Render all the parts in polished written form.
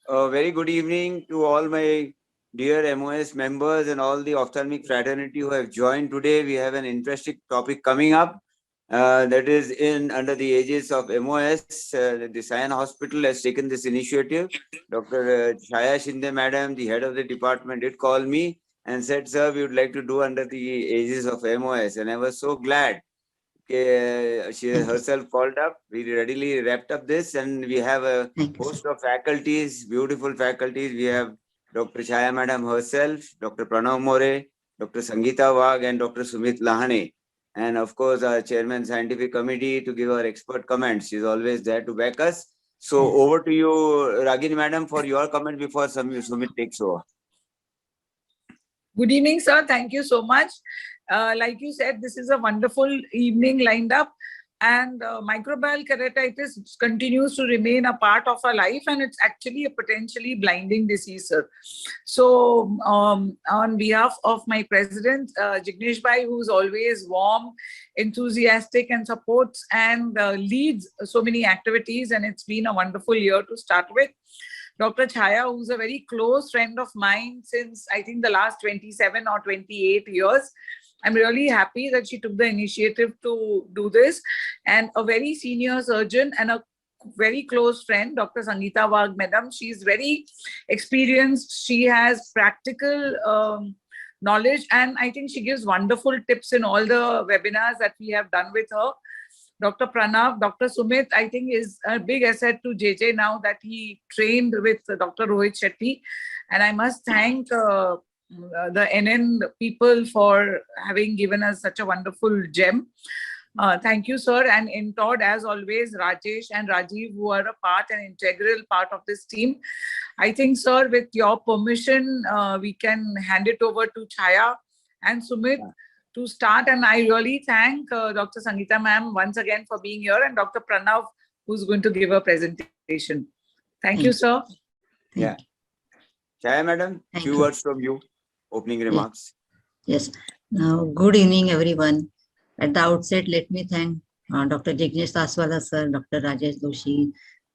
A very good evening to all my dear MOS members and all the ophthalmic fraternity who have joined today. We have an interesting topic coming up that is in under the aegis of MOS. The Sion Hospital has taken this initiative. Dr. Chaya Shinde Madam, the head of the department, did call me and said, "Sir, we would like to do under the aegis of MOS." And I was so glad. She herself called up. We readily wrapped up this, and we have a host of faculties, beautiful faculties. We have Dr. Chaya Madam herself, Dr. Pranav More, Dr. Sangeeta Wagh, and Dr. Sumit Lahane. And of course, our chairman scientific committee to give our expert comments. She's always there to back us. So over to you, Ragini Madam, for your comment before Sumit takes over. Good evening, sir. Thank you so much. Like you said, this is a wonderful evening lined up, and microbial keratitis continues to remain a part of our life, and it's actually a potentially blinding disease, sir. So on behalf of my president, Jignesh Bhai, who's always warm, enthusiastic and supports and leads so many activities, and it's been a wonderful year to start with. Dr. Chaya, who's a very close friend of mine since I think the last 27 or 28 years. I'm really happy that she took the initiative to do this. And a very senior surgeon and a very close friend, Dr. Sangeeta Wagh, Madam. She's very experienced. She has practical knowledge, and I think she gives wonderful tips in all the webinars that we have done with her. Dr. Pranav, Dr. Sumit, I think is a big asset to JJ now that he trained with Dr. Rohit Shetty. And I must thank the NN people for having given us such a wonderful gem. Thank you, sir. And in Todd, as always, Rajesh and Rajiv, who are an integral part of this team. I think, sir, with your permission, we can hand it over to Chaya and Sumit to start. And I really thank Dr. Sangeeta ma'am once again for being here, and Dr. Pranav, who's going to give a presentation. Thank you, sir. Yeah. Chaya madam, few words from you, opening remarks. Yes. Good evening, everyone. At the outset, let me thank Dr. Jignesh Taswala sir, Dr. Rajesh Doshi,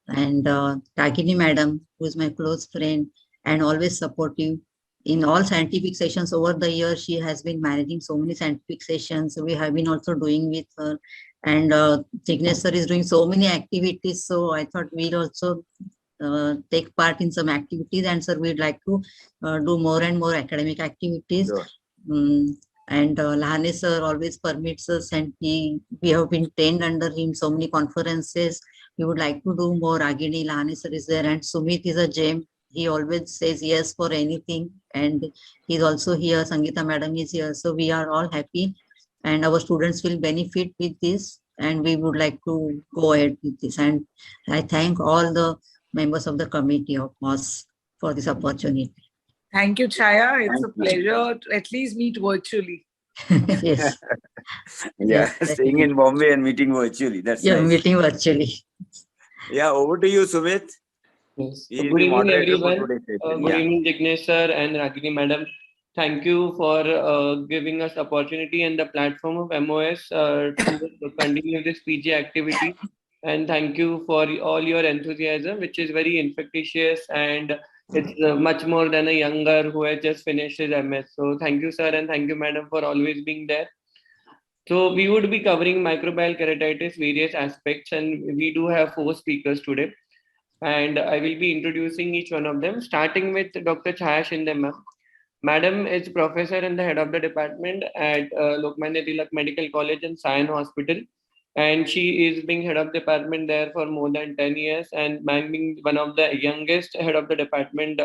and Ragini madam, who is my close friend and always supportive. In all scientific sessions over the years, she has been managing so many scientific sessions. We have been also doing with her, and Jignesh sir is doing so many activities. So I thought we'll also take part in some activities, and sir, we'd like to do more and more academic activities. Sure. And Lahane sir always permits us, and we have been trained under him so many conferences. We would like to do more. Ragini, Lahane sir is there, and Sumit is a gem. He always says yes for anything, and he's also here. Sangeeta madam is here, so we are all happy, and our students will benefit with this, and we would like to go ahead with this. And I thank all the members of the committee of MOS for this opportunity. Thank you, Chaya. It's a pleasure to at least meet virtually. Yes. Yeah, yes, staying in Bombay and meeting virtually. That's nice. Meeting virtually. Yeah, over to you, Sumit. Yes. Good evening, everyone. Good evening, Jignesh sir and Ragini madam. Thank you for giving us opportunity and the platform of MOS to continue this PG activity. And thank you for all your enthusiasm, which is very infectious, and it's much more than a younger who has just finished his MS. So thank you, sir, and thank you, madam, for always being there. So we would be covering microbial keratitis, various aspects, and we do have 4 speakers today. And I will be introducing each one of them, starting with Dr. Chaya Shinde ma'am. Madam is professor and the head of the department at Lokmanya Tilak Medical College and Sion Hospital. And she is being head of department there for more than 10 years, and being one of the youngest head of the department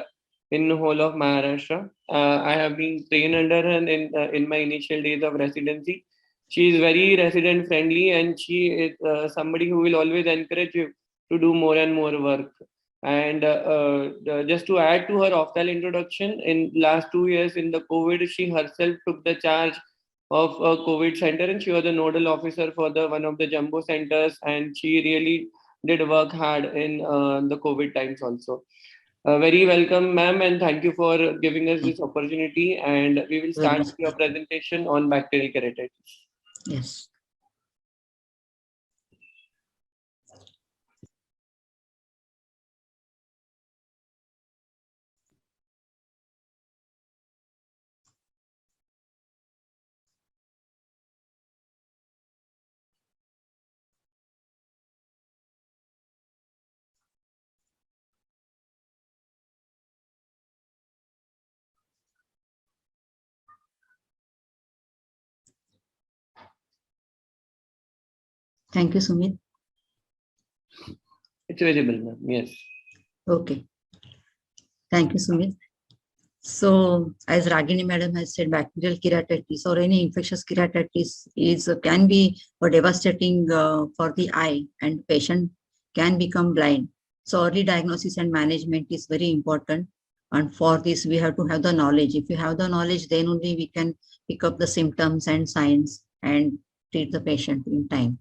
in the whole of Maharashtra. I have been trained under her in my initial days of residency. She is very resident friendly, and she is somebody who will always encourage you to do more and more work. And just to add to her ophthal introduction, in last 2 years in the COVID, she herself took the charge of a COVID center, and she was a nodal officer for one of the jumbo centers, and she really did work hard in the COVID times also. Very welcome, ma'am, and thank you for giving us this opportunity. And we will start your presentation on bacterial keratitis. Yes. Thank you, Sumit. It's visible, ma'am. Yes. Okay. Thank you, Sumit. So, as Ragini madam has said, bacterial keratitis or any infectious keratitis can be devastating for the eye, and patient can become blind. So, early diagnosis and management is very important. And for this, we have to have the knowledge. If you have the knowledge, then only we can pick up the symptoms and signs and treat the patient in time.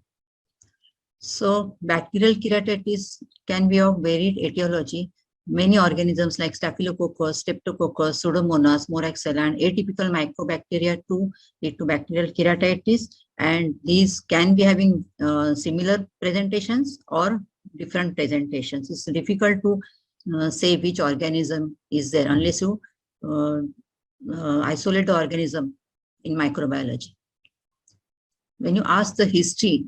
So, bacterial keratitis can be of varied etiology. Many organisms like Staphylococcus, Streptococcus, Pseudomonas, Moraxella, and atypical microbacteria too lead to bacterial keratitis, and these can be having similar presentations or different presentations. It's difficult to say which organism is there unless you isolate the organism in microbiology. When you ask the history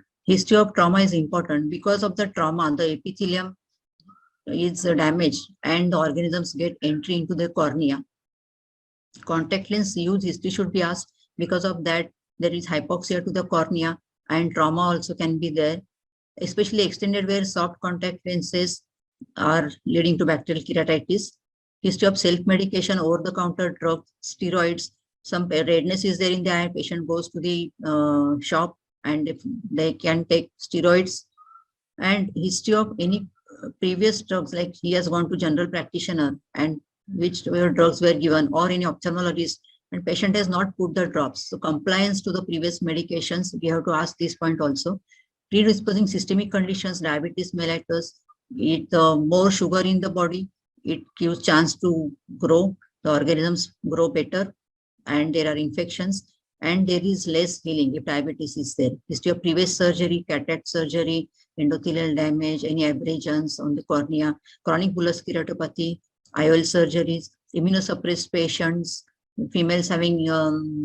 of trauma is important. Because of the trauma, the epithelium is damaged and the organisms get entry into the cornea. Contact lens use history should be asked. Because of that, there is hypoxia to the cornea and trauma also can be there, especially extended wear soft contact lenses are leading to bacterial keratitis. History of self-medication, over-the-counter drugs, steroids, some redness is there in the eye, patient goes to the shop and if they can take steroids, and history of any previous drugs, like he has gone to general practitioner and which drugs were given, or any ophthalmologist and patient has not put the drops. So compliance to the previous medications, we have to ask this point also. Predisposing systemic conditions, diabetes mellitus, more sugar in the body, it gives chance to grow, the organisms grow better, and there are infections, and there is less healing if diabetes is there. History of previous surgery, cataract surgery, endothelial damage, any abrasions on the cornea, chronic bullous keratopathy, IOL surgeries, immunosuppressed patients, females having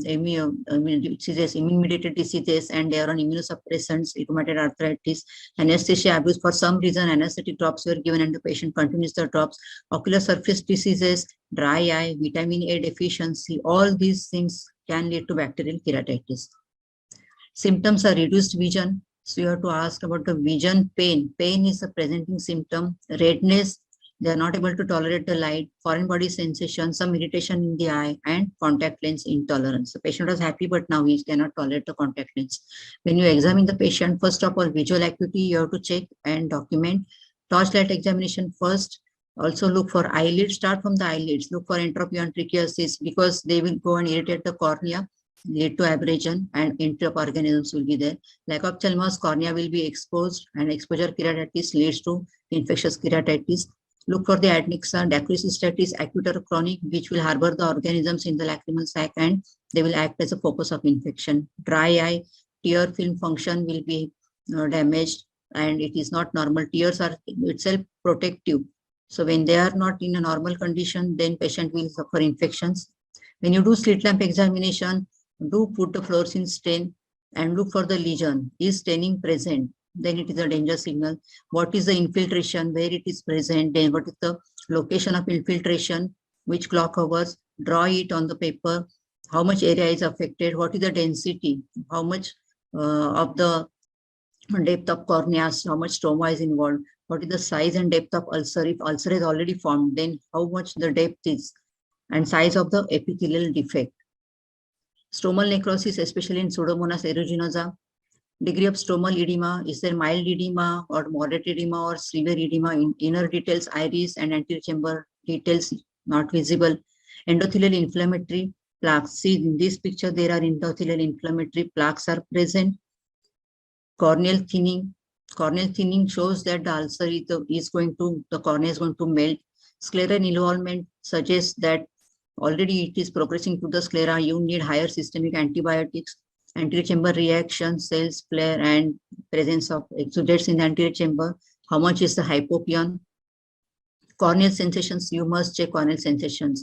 immune-mediated diseases and they are on immunosuppressants, rheumatoid arthritis, anesthesia abuse. For some reason, anesthetic drops were given and the patient continues the drops, ocular surface diseases, dry eye, vitamin A deficiency, all these things can lead to bacterial keratitis. Symptoms are reduced vision. So you have to ask about the vision pain. Pain is a presenting symptom. Redness, they are not able to tolerate the light, foreign body sensation, some irritation in the eye, and contact lens intolerance. The patient was happy, but now he cannot tolerate the contact lens. When you examine the patient, first of all, visual acuity, you have to check and document. Torchlight examination first. Also look for eyelids, start from the eyelids. Look for entropy on trichiasis because they will go and irritate the cornea, lead to abrasion, and entry of organisms will be there. Lack of ophthalmos, cornea will be exposed, and exposure keratitis leads to infectious keratitis. Look for the adnexa, dacryocystitis, acute or chronic, which will harbor the organisms in the lacrimal sac and they will act as a focus of infection. Dry eye, tear film function will be damaged and it is not normal. Tears are itself protective. So when they are not in a normal condition, then patient will suffer infections. When you do slit lamp examination, do put the fluorescein stain and look for the lesion. Is staining present? Then it is a danger signal. What is the infiltration, where it is present, then what is the location of infiltration, which clock hours, draw it on the paper, how much area is affected, what is the density, how much of the depth of corneas, how much stroma is involved, what is the size and depth of ulcer, if ulcer is already formed, then how much the depth is, and size of the epithelial defect. Stromal necrosis, especially in Pseudomonas aeruginosa. Degree of stromal edema, is there mild edema or moderate edema or severe edema? In inner details, iris and anterior chamber details not visible. Endothelial inflammatory plaques. See in this picture, there are endothelial inflammatory plaques are present. Corneal thinning. Corneal thinning shows that the ulcer the cornea is going to melt. Scleral involvement suggests that already it is progressing to the sclera. You need higher systemic antibiotics. Anterior chamber reaction, cells, flare, and presence of exudates in the anterior chamber. How much is the hypopion? Corneal sensations, you must check corneal sensations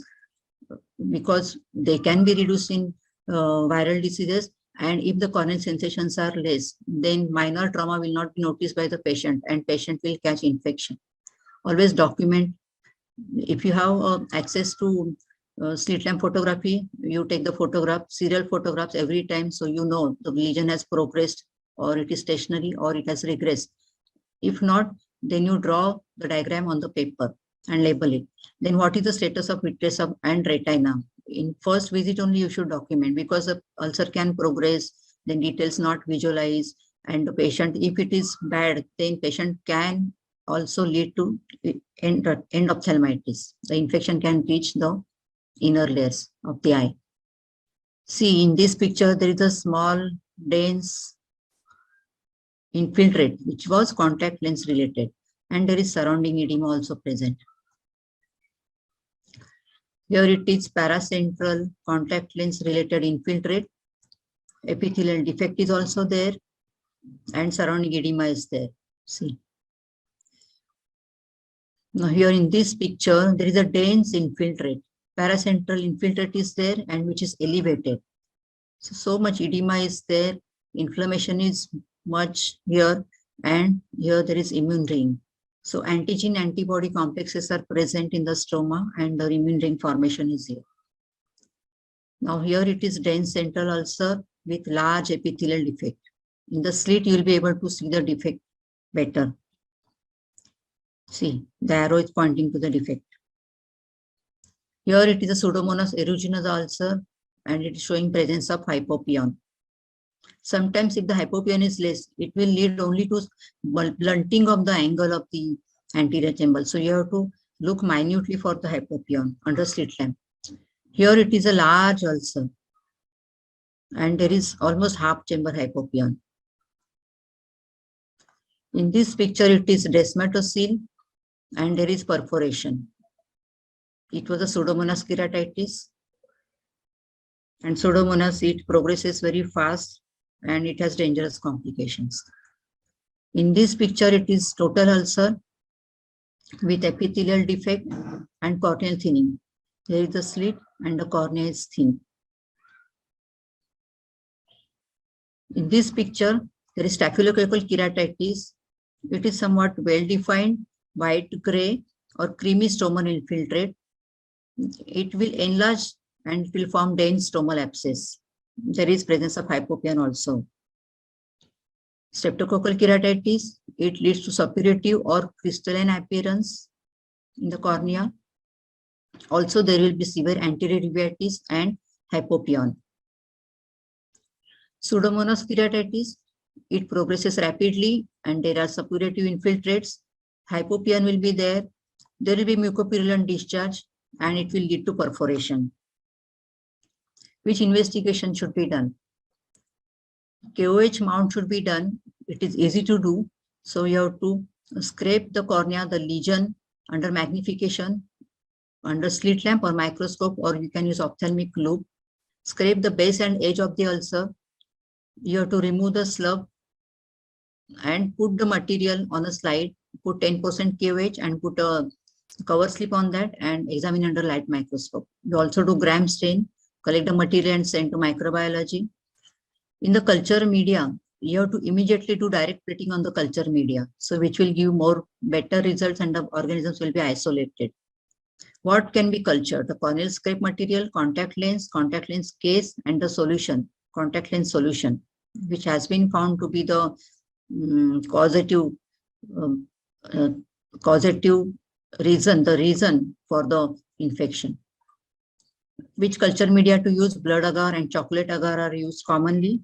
because they can be reduced in viral diseases. And if the corneal sensations are less, then minor trauma will not be noticed by the patient and patient will catch infection. Always document. If you have access to slit lamp photography, you take the photograph, serial photographs every time, so you know the lesion has progressed or it is stationary, or it has regressed. If not, then you draw the diagram on the paper and label it. Then what is the status of vitreous and retina? In first visit only you should document, because the ulcer can progress, then details not visualized, and the patient, if it is bad, then patient can also lead to endophthalmitis. The infection can reach the inner layers of the eye. See, in this picture, there is a small, dense infiltrate, which was contact lens related, and there is surrounding edema also present. Here it is paracentral contact lens related infiltrate. Epithelial defect is also there, and surrounding edema is there. See. Now here in this picture, there is a dense infiltrate. Paracentral infiltrate is there, and which is elevated. So much edema is there. Inflammation is much here, and here there is immune ring. So antigen antibody complexes are present in the stroma, and the immune ring formation is here. Now here it is dense central ulcer with large epithelial defect. In the slit, you will be able to see the defect better. See, the arrow is pointing to the defect. Here it is a Pseudomonas aeruginous ulcer, and it is showing presence of hypopion. Sometimes if the hypopion is less, it will lead only to blunting of the angle of the anterior chamber. So you have to look minutely for the hypopion under slit lamp. Here it is a large ulcer, and there is almost half chamber hypopion. In this picture, it is desmatocele, and there is perforation. It was a Pseudomonas keratitis, and Pseudomonas, it progresses very fast, and it has dangerous complications. In this picture, it is total ulcer with epithelial defect and corneal thinning. There is a slit and the cornea is thin. In this picture, there is Staphylococcus keratitis. It is somewhat well-defined, white, gray, or creamy stromal infiltrate. It will enlarge and it will form dense stromal abscess. There is presence of hypopion also. Streptococcal keratitis, it leads to suppurative or crystalline appearance in the cornea. Also, there will be severe anterior uveitis and hypopion. Pseudomonas keratitis, it progresses rapidly and there are suppurative infiltrates. Hypopion will be there. There will be mucopurulent discharge and it will lead to perforation. Which investigation should be done? KOH mount should be done. It is easy to do. So you have to scrape the cornea, the lesion under magnification, under slit lamp or microscope, or you can use ophthalmic loop. Scrape the base and edge of the ulcer. You have to remove the slug and put the material on a slide. Put 10% KOH and put a cover slip on that and examine under light microscope. You also do gram stain, collect the material and send to microbiology. In the culture media, you have to immediately do direct plating on the culture media, so which will give better results and the organisms will be isolated. What can be cultured? The corneal scrape material, contact lens case, and the solution, contact lens solution, which has been found to be the causative reason, the reason for the infection. Which culture media to use? Blood agar and chocolate agar are used commonly.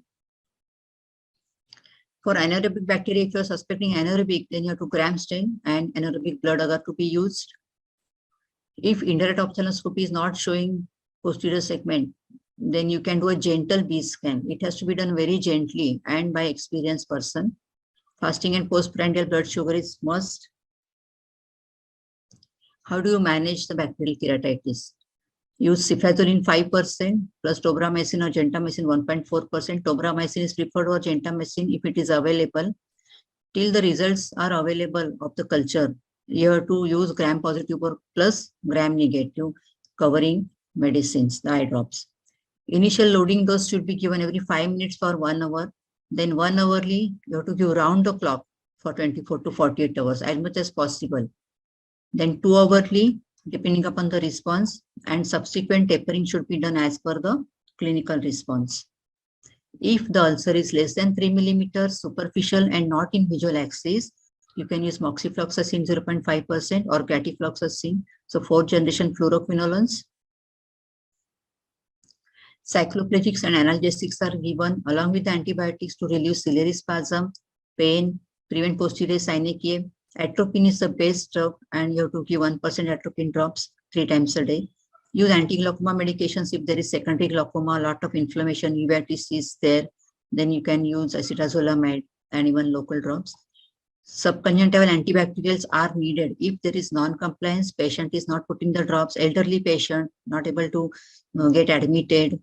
For anaerobic bacteria, if you are suspecting anaerobic, then you have to gram stain and anaerobic blood agar to be used. If indirect ophthalmoscopy is not showing posterior segment, then you can do a gentle B scan. It has to be done very gently and by experienced person. Fasting and postprandial blood sugar is must. How do you manage the bacterial keratitis? Use cefazolin 5% plus tobramycin or gentamicin 1.4%. Tobramycin is preferred over gentamicin if it is available. Till the results are available of the culture, you have to use gram positive or plus gram negative covering medicines, the eye drops. Initial loading dose should be given every 5 minutes for 1 hour. Then 1 hourly, you have to give round the clock for 24 to 48 hours as much as possible. Then 2 hourly, depending upon the response, and subsequent tapering should be done as per the clinical response. If the ulcer is less than 3 millimeters superficial and not in visual axis, you can use moxifloxacin 0.5% or gratifloxacin. So 4th generation fluoroquinolones. Cycloplegics and analgesics are given along with the antibiotics to relieve ciliary spasm, pain, prevent posterior synechia. Atropine is the best drug, and you have to give 1% atropine drops 3 times a day. Use anti-glaucoma medications if there is secondary glaucoma, a lot of inflammation, uveitis is there. Then you can use acetazolamide and even local drops. Subconjunctival antibacterials are needed if there is non-compliance, patient is not putting the drops, elderly patient not able to get admitted.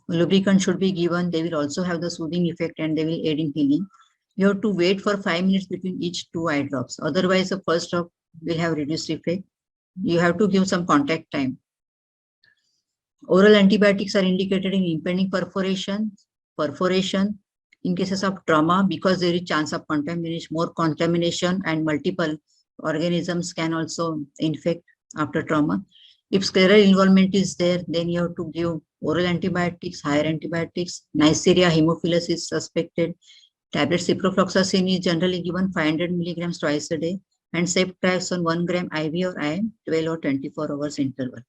Lubricant should be given. They will also have the soothing effect and they will aid in healing. You have to wait for 5 minutes between each 2 eye drops. Otherwise, the first drop will have reduced effect. You have to give some contact time. Oral antibiotics are indicated in impending perforation. In cases of trauma, because there is chance of contamination, more contamination and multiple organisms can also infect after trauma. If scleral involvement is there, then you have to give oral antibiotics, higher antibiotics. Neisseria haemophilus is suspected. Tablet ciprofloxacin is generally given 500 milligrams twice a day, and ceftriaxone 1 gram IV or IM 12 or 24 hours interval.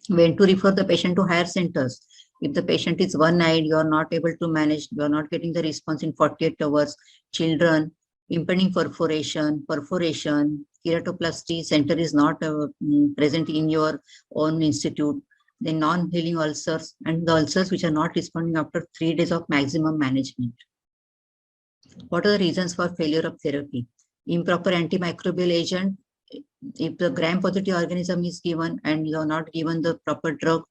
When to refer the patient to higher centers. If the patient is one-eyed, you are not able to manage, you are not getting the response in 48 hours. Children, impending perforation, keratoplasty center is not present in your own institute. Then non-healing ulcers and the ulcers which are not responding after 3 days of maximum management. What are the reasons for failure of therapy? Improper antimicrobial agent. If the gram-positive organism is given and you are not given the proper drug,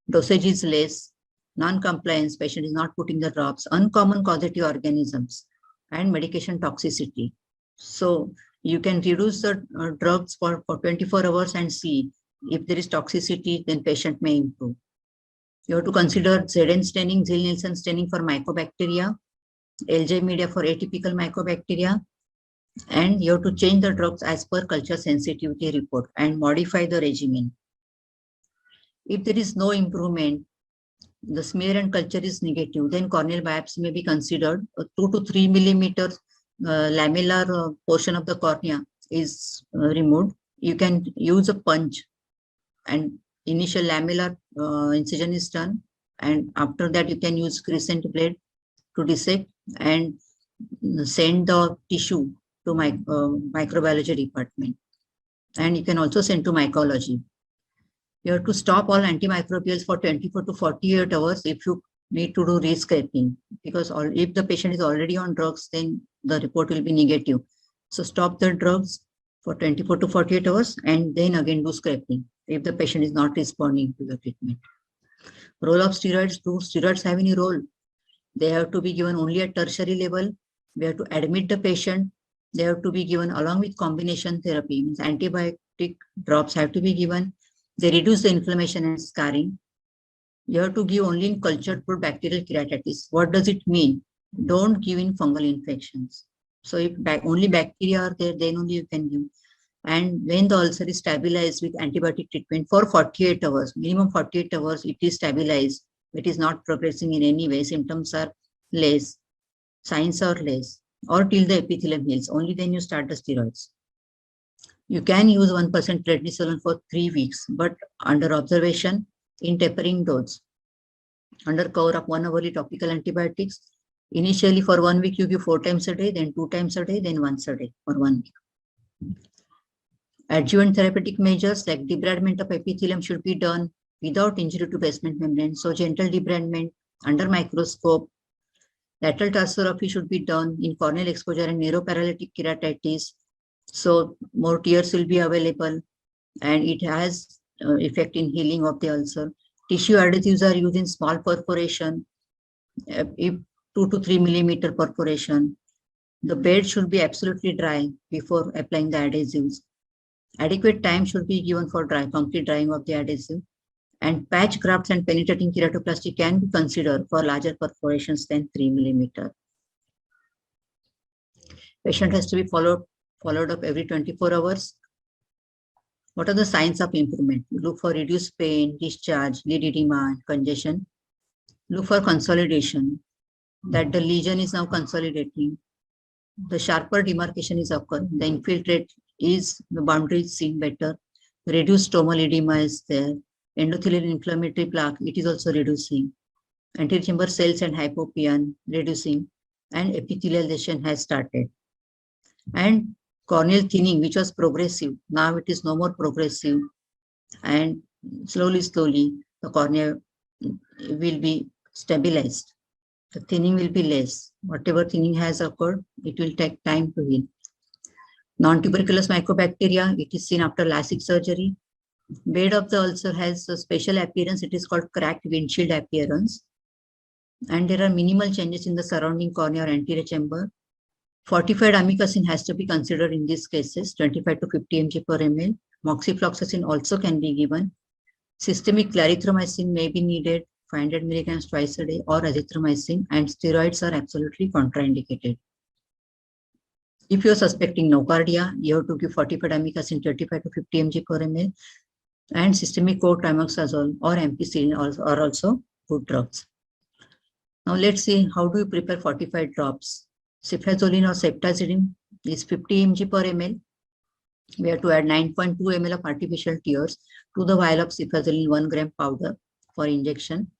dosage is less, non-compliance, patient is not putting the drops, uncommon causative organisms, and medication toxicity. So you can reduce the drugs for 24 hours and see if there is toxicity, then patient may improve. You have to consider Zn staining, Zil-Nielsen staining for mycobacteria, LJ media for atypical mycobacteria, and you have to change the drugs as per culture sensitivity report and modify the regimen. If there is no improvement, the smear and culture is negative, then corneal biopsy may be considered. A 2 to 3 millimeter lamellar portion of the cornea is removed. You can use a punch and initial lamellar incision is done, and after that you can use crescent blade to dissect and send the tissue to microbiology department, and you can also send to mycology. You have to stop all antimicrobials for 24 to 48 hours if you need to do rescraping, because if the patient is already on drugs, then the report will be negative. So stop the drugs for 24 to 48 hours and then again do scraping if the patient is not responding to the treatment. Role of steroids. Do steroids have any role? They have to be given only at tertiary level. We have to admit the patient. They have to be given along with combination therapy. Means antibiotic drops have to be given. They reduce the inflammation and scarring. You have to give only in cultured poor bacterial keratitis. What does it mean? Don't give in fungal infections. So if only bacteria are there, then only you can give. And when the ulcer is stabilized with antibiotic treatment for 48 hours, minimum 48 hours, it is stabilized. It is not progressing in any way. Symptoms are less, signs are less, or till the epithelium heals. Only then you start the steroids. You can use 1% prednisolone for 3 weeks, but under observation in tapering dose. Under cover of 1 hourly topical antibiotics. Initially for 1 week, you give 4 times a day, then 2 times a day, then once a day for 1 week. Adjuvant therapeutic measures like debridement of epithelium should be done without injury to basement membrane. So gentle debridement under microscope. Lateral tarsorrhaphy should be done in corneal exposure and neuroparalytic keratitis. So more tears will be available and it has effect in healing of the ulcer. Tissue adhesives are used in small perforation, if 2 to 3 millimeter perforation. The bed should be absolutely dry before applying the adhesives. Adequate time should be given for complete drying of the adhesive. And patch grafts and penetrating keratoplasty can be considered for larger perforations than 3 millimeter. Patient has to be followed up every 24 hours. What are the signs of improvement? You look for reduced pain, discharge, lid edema, and congestion. Look for consolidation, that the lesion is now consolidating. The sharper demarcation is occurring. The infiltrate is, the boundary is seen better. Reduced stromal edema is there. Endothelial inflammatory plaque, it is also reducing. Anterior chamber cells and hypopion reducing, and epithelial lesion has started. And corneal thinning, which was progressive, now it is no more progressive, and slowly the cornea will be stabilized. The thinning will be less. Whatever thinning has occurred, it will take time to heal. Non-tuberculous mycobacteria, it is seen after LASIK surgery. Bed of the ulcer has a special appearance. It is called cracked windshield appearance. And there are minimal changes in the surrounding cornea or anterior chamber. Fortified amikacin has to be considered in these cases, 25 to 50 mg per ml. Moxifloxacin also can be given. Systemic clarithromycin may be needed, 500 milligrams twice a day, or azithromycin, and steroids are absolutely contraindicated. If you are suspecting nocardia, you have to give 45 amikacin 35 to 50 mg per ml, and systemic cotrimoxazole or ampicillin are also good drugs. Now let's see how do you prepare fortified drops. Cefazolin or ceftazidime is 50 mg per ml. We have to add 9.2 ml of artificial tears to the vial of cefazolin 1 gram powder for injection.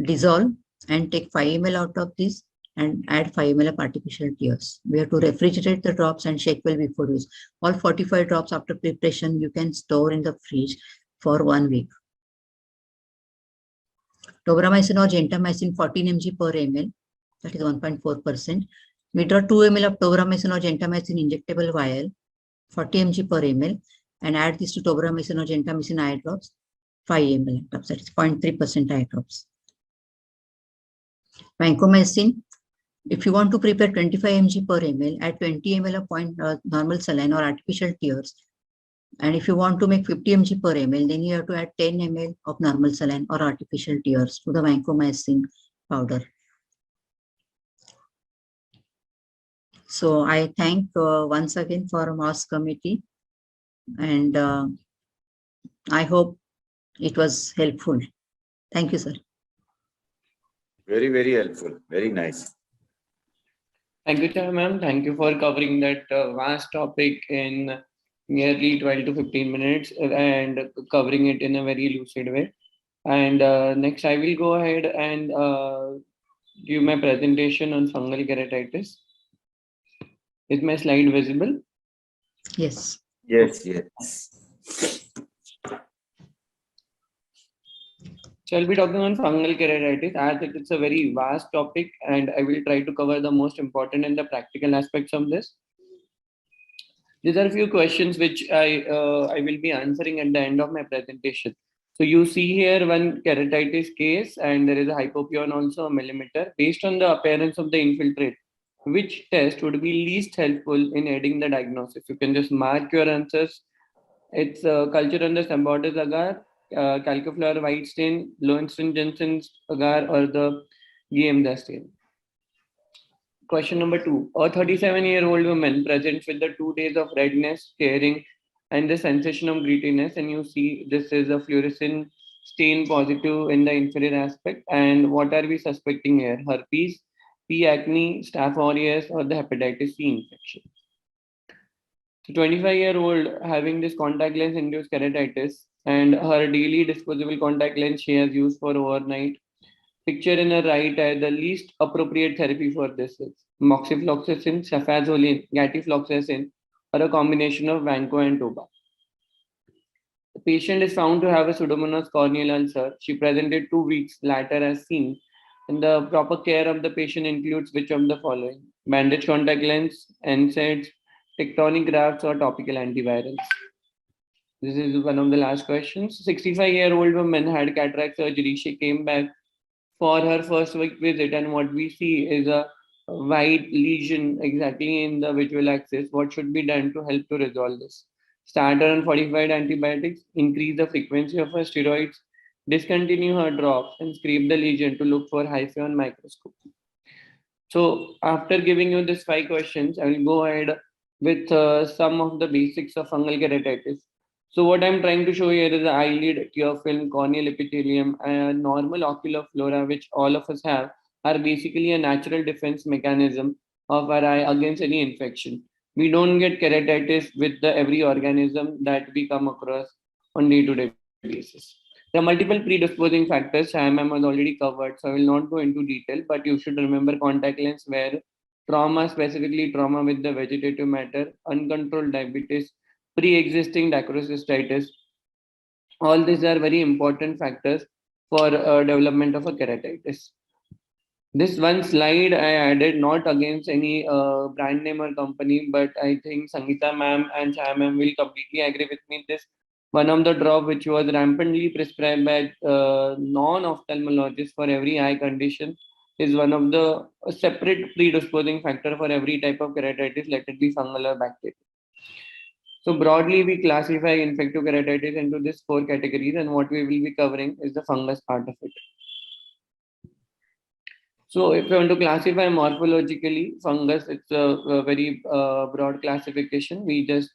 Dissolve and take 5 ml out of this and add 5 ml of artificial tears. We have to refrigerate the drops and shake well before use. All 45 drops after preparation you can store in the fridge for 1 week. Tobramycin or gentamicin 14 mg per ml, that is 1.4%. We draw 2 ml of tobramycin or gentamicin injectable vial, 40 mg per ml, and add this to tobramycin or gentamicin eye drops, 5 ml eye drops, that is 0.3% eye drops. Vancomycin, if you want to prepare 25 mg per ml, add 20 ml of normal saline or artificial tears. And if you want to make 50 mg per ml, then you have to add 10 ml of normal saline or artificial tears to the vancomycin powder. So I thank once again for MOS committee, and I hope it was helpful. Thank you, sir. Very, very helpful. Very nice. Thank you, Chair ma'am. Thank you for covering that vast topic in nearly 12 to 15 minutes and covering it in a very lucid way. And next, I will go ahead and give my presentation on fungal keratitis. Is my slide visible? Yes. Yes, yes. So I'll be talking on fungal keratitis as it is a very vast topic, and I will try to cover the most important and the practical aspects of this. These are a few questions which I will be answering at the end of my presentation. So you see here one keratitis case, and there is a hypopion also, a millimeter. Based on the appearance of the infiltrate, which test would be least helpful in aiding the diagnosis? You can just mark your answers. It's culture on the Sambordis agar, calciflower white stain, Lowenstein-Jensen's agar, or the GM stain. Question number 2. A 37-year-old woman presents with the 2 days of redness, tearing, and the sensation of grittiness. And you see this is a fluorescent stain positive in the inferior aspect. And what are we suspecting here? Herpes, P. acne, Staph aureus, or the hepatitis C infection. So 25-year-old having this contact lens induced keratitis, and her daily disposable contact lens she has used for overnight. Picture in her right eye, the least appropriate therapy for this is moxifloxacin, cefazolin, gatifloxacin, or a combination of vanco and toba. The patient is found to have a Pseudomonas corneal ulcer. She presented 2 weeks later as seen. And the proper care of the patient includes which of the following? Bandage contact lens, NSAIDs, tectonic grafts, or topical antivirals. This is one of the last questions. 65-year-old woman had cataract surgery. She came back for her first week visit, and what we see is a white lesion exactly in the visual axis. What should be done to help to resolve this? Start her on fortified antibiotics, increase the frequency of her steroids, discontinue her drops, and scrape the lesion to look for hyphae on microscope. So after giving you these 5 questions, I will go ahead with some of the basics of fungal keratitis. So what I'm trying to show here is the eyelid, tear film, corneal epithelium, and normal ocular flora, which all of us have, are basically a natural defense mechanism of our eye against any infection. We don't get keratitis with every organism that we come across on day-to-day basis. There are multiple predisposing factors. Ma'am has already covered, so I will not go into detail, but you should remember contact lens wear, trauma, specifically trauma with the vegetative matter, uncontrolled diabetes, pre-existing necrocystitis. All these are very important factors for development of a keratitis. This one slide I added not against any brand name or company, but I think Sangeeta ma'am and Chaya ma'am will completely agree with me. This one of the drop which was rampantly prescribed by non-ophthalmologists for every eye condition is one of the separate predisposing factor for every type of keratitis, let it be fungal or bacterial. So broadly, we classify infective keratitis into these 4 categories, and what we will be covering is the fungus part of it. So if you want to classify morphologically, fungus, it's a very broad classification. We just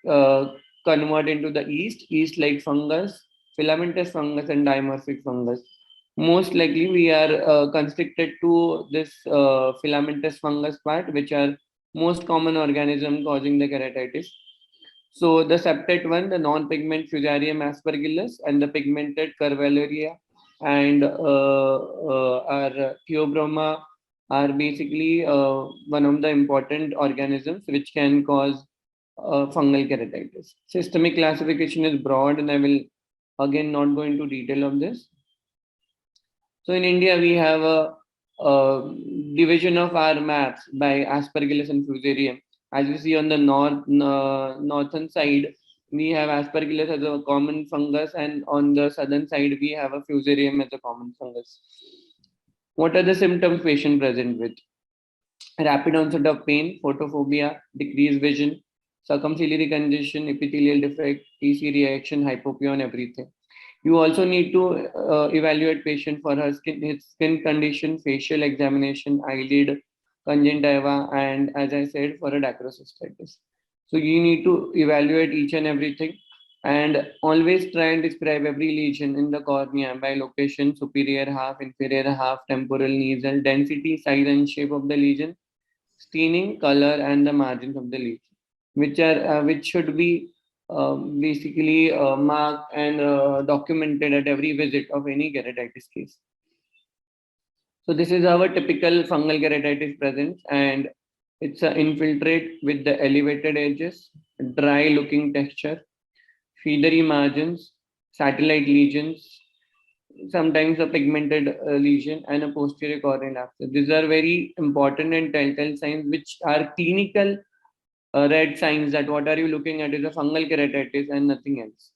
convert into the yeast-like fungus, filamentous fungus, and dimorphic fungus. Most likely, we are constricted to this filamentous fungus part, which are most common organism causing the keratitis. So the septate one, the non-pigment Fusarium aspergillus, and the pigmented Curvularia and our Theobroma are basically one of the important organisms which can cause fungal keratitis. Systemic classification is broad, and I will again not go into detail of this. So in India, we have a division of our maps by Aspergillus and Fusarium. As you see on the northern side, we have Aspergillus as a common fungus, and on the southern side, we have a Fusarium as a common fungus. What are the symptoms patient present with? Rapid onset of pain, photophobia, decreased vision, circumciliary congestion, epithelial defect, TC reaction, hypopia, and everything. You also need to evaluate patient for her skin condition, facial examination, eyelid, conjunctiva, and as I said, for a dacrocystitis. So you need to evaluate each and everything, and always try and describe every lesion in the cornea by location, superior half, inferior half, temporal, nasal, density, size, and shape of the lesion, staining, color, and the margins of the lesion, which should be basically marked and documented at every visit of any keratitis case. So this is our typical fungal keratitis presents, and it's an infiltrate with the elevated edges, dry looking texture, feathery margins, satellite lesions, sometimes a pigmented lesion, and a posterior corneal abscess. These are very important and telltale signs which are clinical red signs that what are you looking at is a fungal keratitis and nothing else.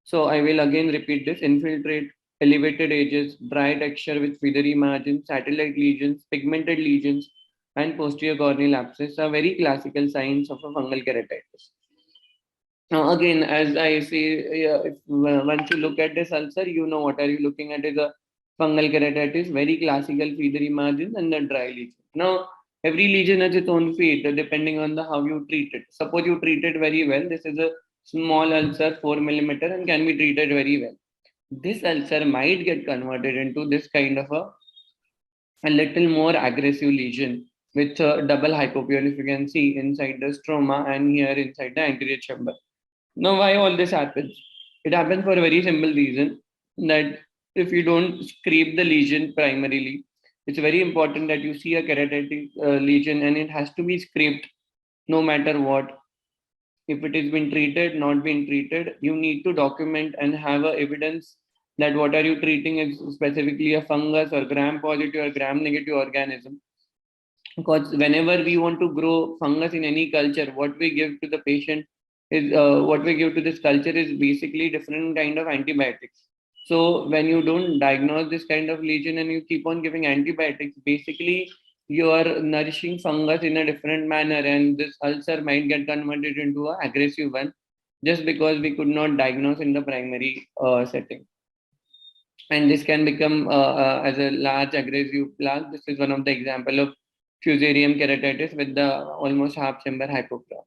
So I will again repeat this: infiltrate, elevated edges, dry texture with feathery margins, satellite lesions, pigmented lesions, and posterior corneal abscess are very classical signs of a fungal keratitis. Now again, as I say, once you look at this ulcer, you know what are you looking at is a fungal keratitis, very classical feathery margins and the dry lesion. Now, every lesion has its own fate depending on how you treat it. Suppose you treat it very well. This is a small ulcer, 4 mm, and can be treated very well. This ulcer might get converted into this kind of a little more aggressive lesion with double hypopia, if you can see inside the stroma and here inside the anterior chamber. Now, why all this happens? It happens for a very simple reason that if you don't scrape the lesion primarily, it's very important that you see a keratitis lesion and it has to be scraped no matter what. If it has been treated, not been treated, you need to document and have evidence that what are you treating is specifically a fungus or gram-positive or gram-negative organism. Because whenever we want to grow fungus in any culture, what we give to the patient is what we give to this culture is basically different kind of antibiotics. So when you don't diagnose this kind of lesion and you keep on giving antibiotics, basically you are nourishing fungus in a different manner, and this ulcer might get converted into an aggressive one just because we could not diagnose in the primary setting. And this can become as a large aggressive plaque. This is one of the example of Fusarium keratitis with the almost half chamber hypopia.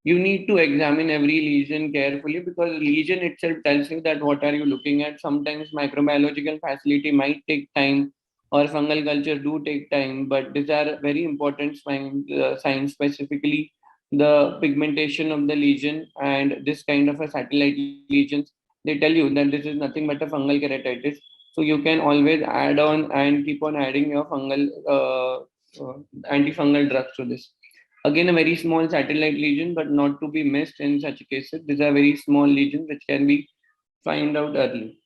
you need to examine every lesion carefully, because lesion itself tells you that what are you looking at. Sometimes microbiological facility might take time, or fungal culture do take time, but these are very important signs, specifically the pigmentation of the lesion and this kind of a satellite lesions. They tell you that this is nothing but a fungal keratitis. So you can always add on and keep on adding your fungal antifungal drugs to this. Again, a very small satellite lesion, but not to be missed in such cases. These are very small lesions which can be found out early.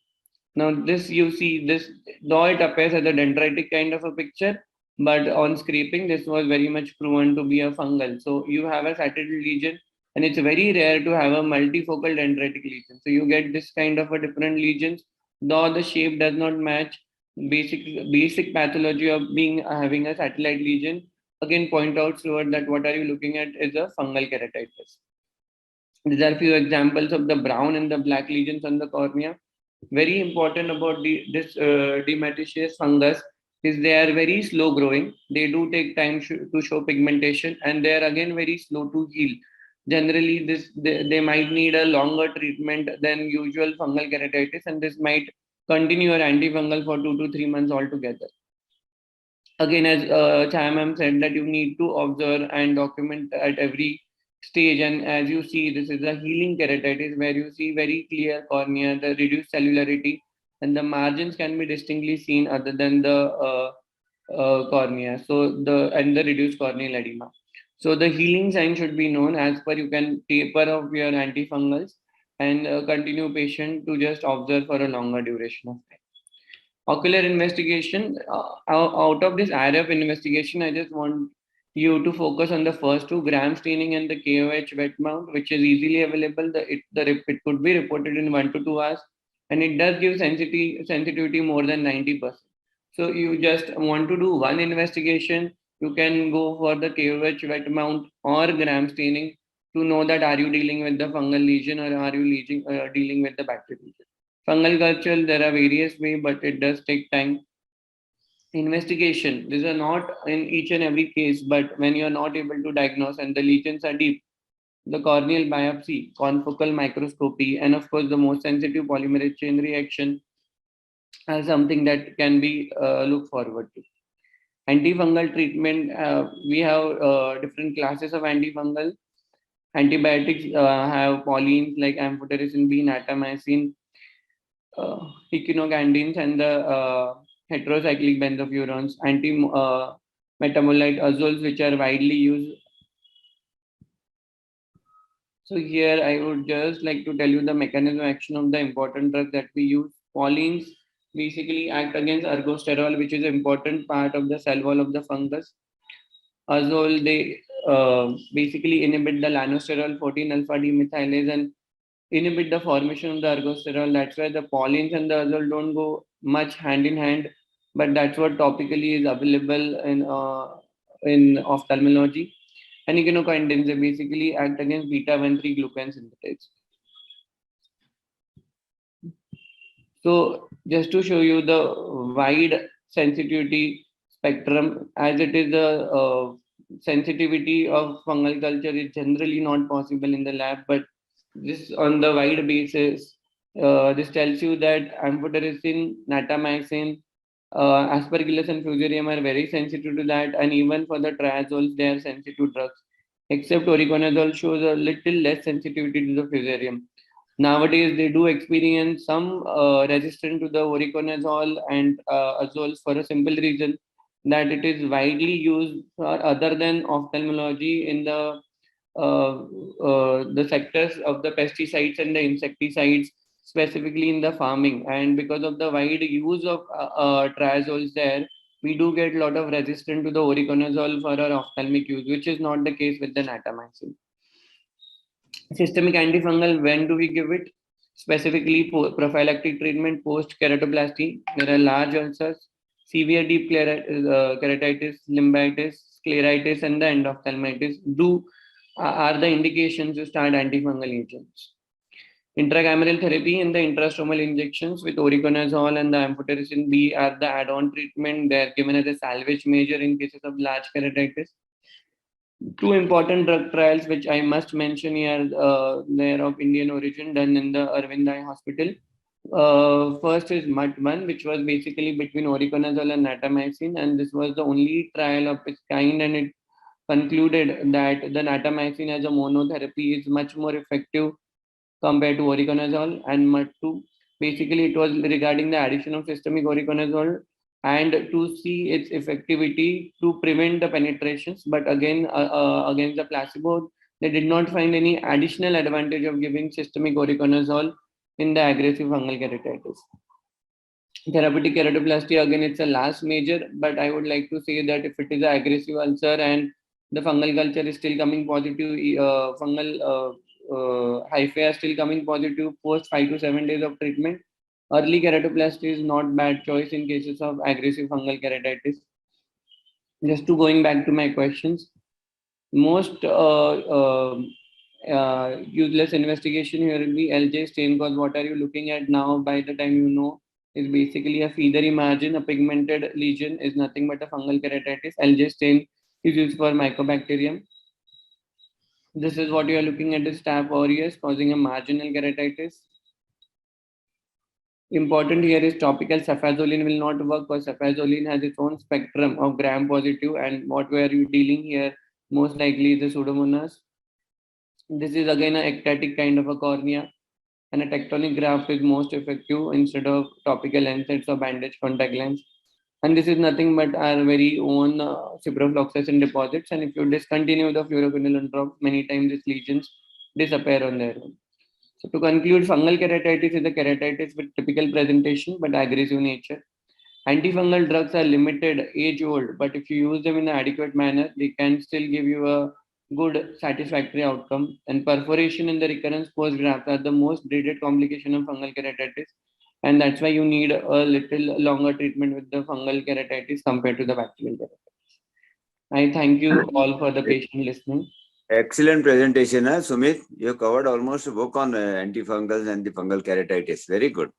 Now, this you see, this though it appears as a dendritic kind of a picture, but on scraping, this was very much proven to be a fungal. So you have a satellite lesion, and it's very rare to have a multifocal dendritic lesion. So you get this kind of a different lesions, though the shape does not match basic pathology of being having a satellite lesion. Again, point out toward that what are you looking at is a fungal keratitis. These are few examples of the brown and the black lesions on the cornea. Very important about this dematiaceous fungus is they are very slow growing. They do take time to show pigmentation, and they are again very slow to heal. Generally, they might need a longer treatment than usual fungal keratitis, and this might continue your antifungal for 2 to 3 months altogether. Again, as Chaya ma'am said, that you need to observe and document at every stage. And as you see, this is a healing keratitis where you see very clear cornea, the reduced cellularity, and the margins can be distinctly seen other than the cornea. So the reduced corneal edema. So the healing sign should be known. As per, you can taper off your antifungals and continue patient to just observe for a longer duration of time. Ocular investigation, out of this area of investigation, I just want you to focus on the first two, gram staining and the KOH wet mount, which is easily available. It could be reported in 1 to 2 hours, and it does give sensitivity more than 90%. So you just want to do one investigation, you can go for the KOH wet mount or gram staining to know that are you dealing with the fungal lesion or are you dealing with the bacterial lesion. Fungal culture, there are various ways, but it does take time. Investigation, these are not in each and every case, but when you are not able to diagnose and the lesions are deep, the corneal biopsy, confocal microscopy, and of course the most sensitive polymerase chain reaction are something that can be looked forward to. Antifungal treatment, we have different classes of antifungal. Antibiotics have polines like amphotericin B, natamycin, echinocandins, and the heterocyclic benzofurans, anti-metabolite azoles, which are widely used. So here I would just like to tell you the mechanism of action of the important drugs that we use. Polines basically act against ergosterol, which is an important part of the cell wall of the fungus. Azole, they basically inhibit the lanosterol 14 alpha demethylase and inhibit the formation of the ergosterol. That's why the polines and the azole don't go much hand in hand, but that's what topically is available in ophthalmology. And echinocandins, they basically act against beta-1,3 glucan synthetase. So just to show you the wide sensitivity spectrum, as it is the sensitivity of fungal culture is generally not possible in the lab, but this on the wide basis, this tells you that amphotericin, natamycin, aspergillus and fusarium are very sensitive to that, and even for the triazoles, they are sensitive drugs, except oriconazole shows a little less sensitivity to the fusarium. Nowadays, they do experience some resistance to the oriconazole and azoles for a simple reason that it is widely used for other than ophthalmology in the sectors of the pesticides and the insecticides, specifically in the farming. And because of the wide use of triazoles there, we do get a lot of resistance to the oriconazole for our ophthalmic use, which is not the case with the natamycin. Systemic antifungal, when do we give it? Specifically, prophylactic treatment post keratoplasty. There are large ulcers, severe deep keratitis, limbitis, scleritis, and the endophthalmitis are the indications to start antifungal agents. Intracameral therapy and the intrastromal injections with oriconazole and the amphotericin B are the add-on treatment. They are given as a salvage measure in cases of large keratitis. Two important drug trials which I must mention here, they're of Indian origin, done in the Arvind Eye Hospital. First is MUT1, which was basically between oriconazole and natamycin, and this was the only trial of its kind, and it concluded that the natamycin as a monotherapy is much more effective compared to oriconazole. And MUT2, basically it was regarding the addition of systemic oriconazole and to see its effectivity to prevent the penetrations. But again, against the placebo, they did not find any additional advantage of giving systemic oriconazole in the aggressive fungal keratitis. Therapeutic keratoplasty, again, it's a last major, but I would like to say that if it is an aggressive ulcer and the fungal culture is still coming positive, fungal hyphae are still coming positive post 5 to 7 days of treatment, early keratoplasty is not bad choice in cases of aggressive fungal keratitis. Just to going back to my questions, most useless investigation here will be LJ stain, because what are you looking at now by the time you know is basically a feathery margin, a pigmented lesion is nothing but a fungal keratitis. LJ stain is used for mycobacterium. This is what you are looking at, is Staph aureus causing a marginal keratitis. Important here is topical cefazolin will not work because cefazolin has its own spectrum of gram positive, and what were you dealing here most likely is the Pseudomonas. This is again an ectatic kind of a cornea, and a tectonic graft is most effective instead of topical NSAIDs or bandage contact lens. And this is nothing but our very own ciprofloxacin deposits. And if you discontinue the fluoroquinolone drops, many times these lesions disappear on their own. So to conclude, fungal keratitis is a keratitis with typical presentation but aggressive nature. Antifungal drugs are limited, age-old, but if you use them in an adequate manner, they can still give you a good, satisfactory outcome. And perforation and the recurrence post-graft are the most dreaded complication of fungal keratitis. And that's why you need a little longer treatment with the fungal keratitis compared to the bacterial keratitis. I thank you all for the patient listening. Excellent presentation, Sumit. You covered almost a book on antifungals and the fungal keratitis. Very good.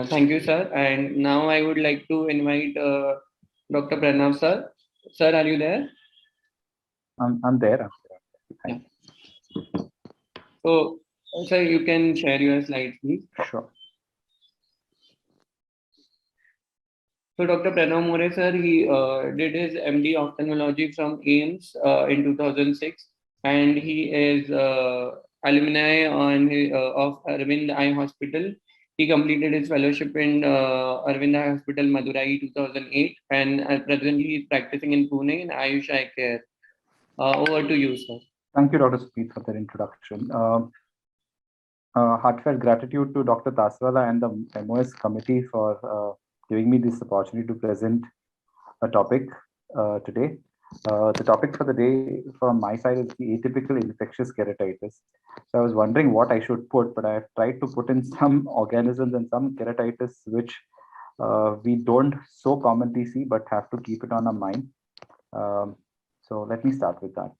Thank you, sir. And now I would like to invite Dr. Pranav, sir. Sir, are you there? I'm there. Yeah. So, sir, you can share your slides, please. Sure. So, Dr. Pranav More, sir, he did his MD ophthalmology from AIMS in 2006, and he is alumni of Arvind Eye Hospital. He completed his fellowship in Arvind Eye Hospital, Madurai, 2008, and presently he is practicing in Pune in Ayush Eye Care. Over to you, sir. Thank you, Dr. Sumit, for that introduction. Heartfelt gratitude to Dr. Taswala and the MOS committee for giving me this opportunity to present a topic today. The topic for the day from my side is the atypical infectious keratitis. So I was wondering what I should put, but I have tried to put in some organisms and some keratitis which we don't so commonly see, but have to keep it on our mind. So let me start with that.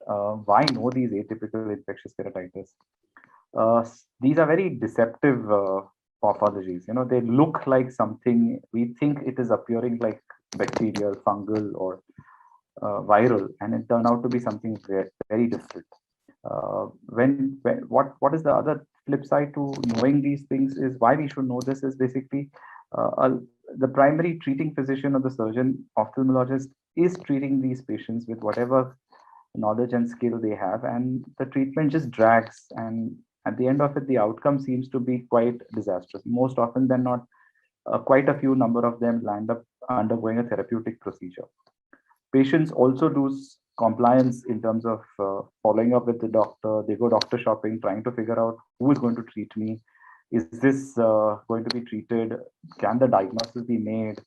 Why know these atypical infectious keratitis? These are very deceptive pathologies. You know, they look like something, we think it is appearing like bacterial, fungal, or viral, and it turned out to be something very, very different. What is the other flip side to knowing these things is why we should know this is basically the primary treating physician or the surgeon ophthalmologist is treating these patients with whatever knowledge and skill they have, and the treatment just drags, and at the end of it the outcome seems to be quite disastrous. Most often than not, quite a few number of them land up undergoing a therapeutic procedure. Patients also lose compliance in terms of following up with the doctor. They go doctor shopping, trying to figure out who is going to treat me. Is this going to be treated? Can the diagnosis be made?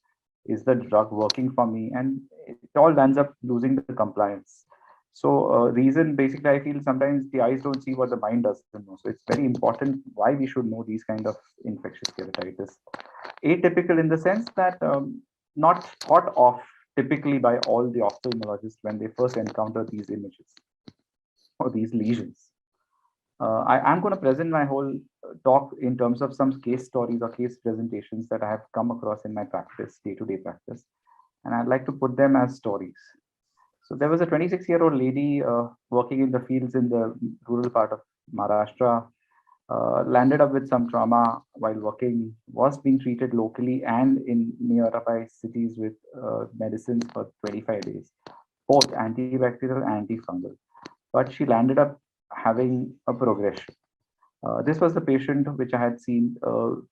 Is the drug working for me? And it all ends up losing the compliance. So reason, basically, I feel sometimes the eyes don't see what the mind doesn't know. So it's very important why we should know these kind of infectious keratitis. Atypical in the sense that not thought of typically by all the ophthalmologists when they first encounter these images or these lesions. I'm going to present my whole talk in terms of some case stories or case presentations that I have come across in my practice, day-to-day practice. And I'd like to put them as stories. So there was a 26-year-old lady working in the fields in the rural part of Maharashtra, landed up with some trauma while working, was being treated locally and in nearby cities with medicines for 25 days, both antibacterial and antifungal. But she landed up having a progression. This was the patient which I had seen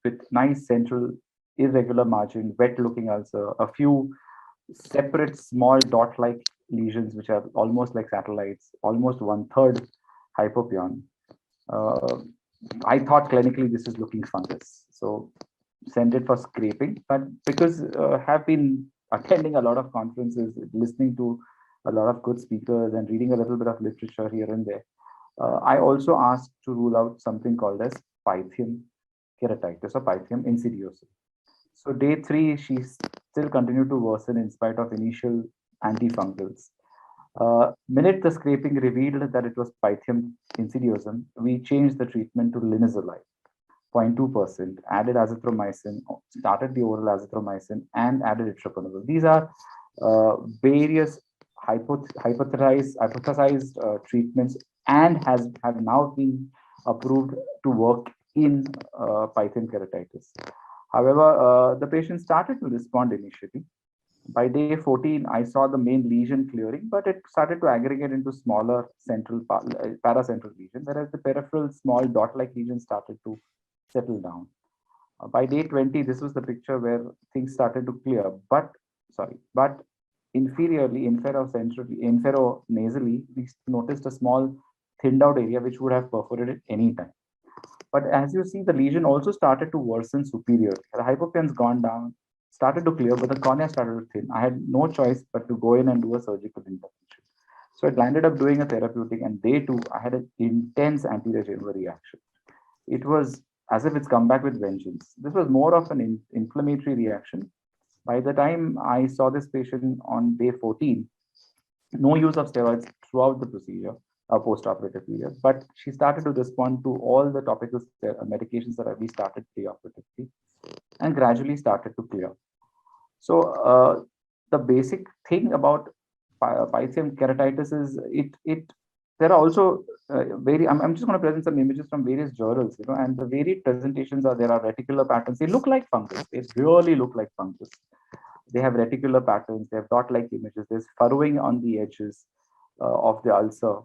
with nice central irregular margin, wet looking ulcer, a few separate small dot-like lesions which are almost like satellites, almost 1/3 hypopion. Uh, I thought clinically this is looking fungus, so sent it for scraping. But because have been attending a lot of conferences, listening to a lot of good speakers and reading a little bit of literature here and there, I also asked to rule out something called as Pythium keratitis or Pythium insidiosus. So day 3, she still continued to worsen in spite of initial antifungals. Minute the scraping revealed that it was Pythium insidiosum, we changed the treatment to linezolid, 0.2%, added azithromycin, started the oral azithromycin, and added itraconazole. These are various hypothesized treatments and have now been approved to work in Pythium keratitis. However, the patient started to respond initially. By day 14, I saw the main lesion clearing, but it started to aggregate into smaller central paracentral lesion, whereas the peripheral small dot-like lesions started to settle down. By day 20, this was the picture where things started to clear, but inferiorly, inferonasally, we noticed a small thinned out area which would have perforated any time. But as you see, the lesion also started to worsen superiorly. The hypopion's gone down, started to clear, but the cornea started to thin. I had no choice but to go in and do a surgical intervention. So I landed up doing a therapeutic, and day 2, I had an intense anti-retinal reaction. It was as if it's come back with vengeance. This was more of an inflammatory reaction. By the time I saw this patient on day 14, no use of steroids throughout the procedure, post-operative period, but she started to respond to all the topical medications that we started pre-operatively and gradually started to clear. So the basic thing about Pythium keratitis is there are also I'm just going to present some images from various journals, and the varied presentations there are reticular patterns. They look like fungus. They really look like fungus. They have reticular patterns. They have dot-like images. There's furrowing on the edges of the ulcer.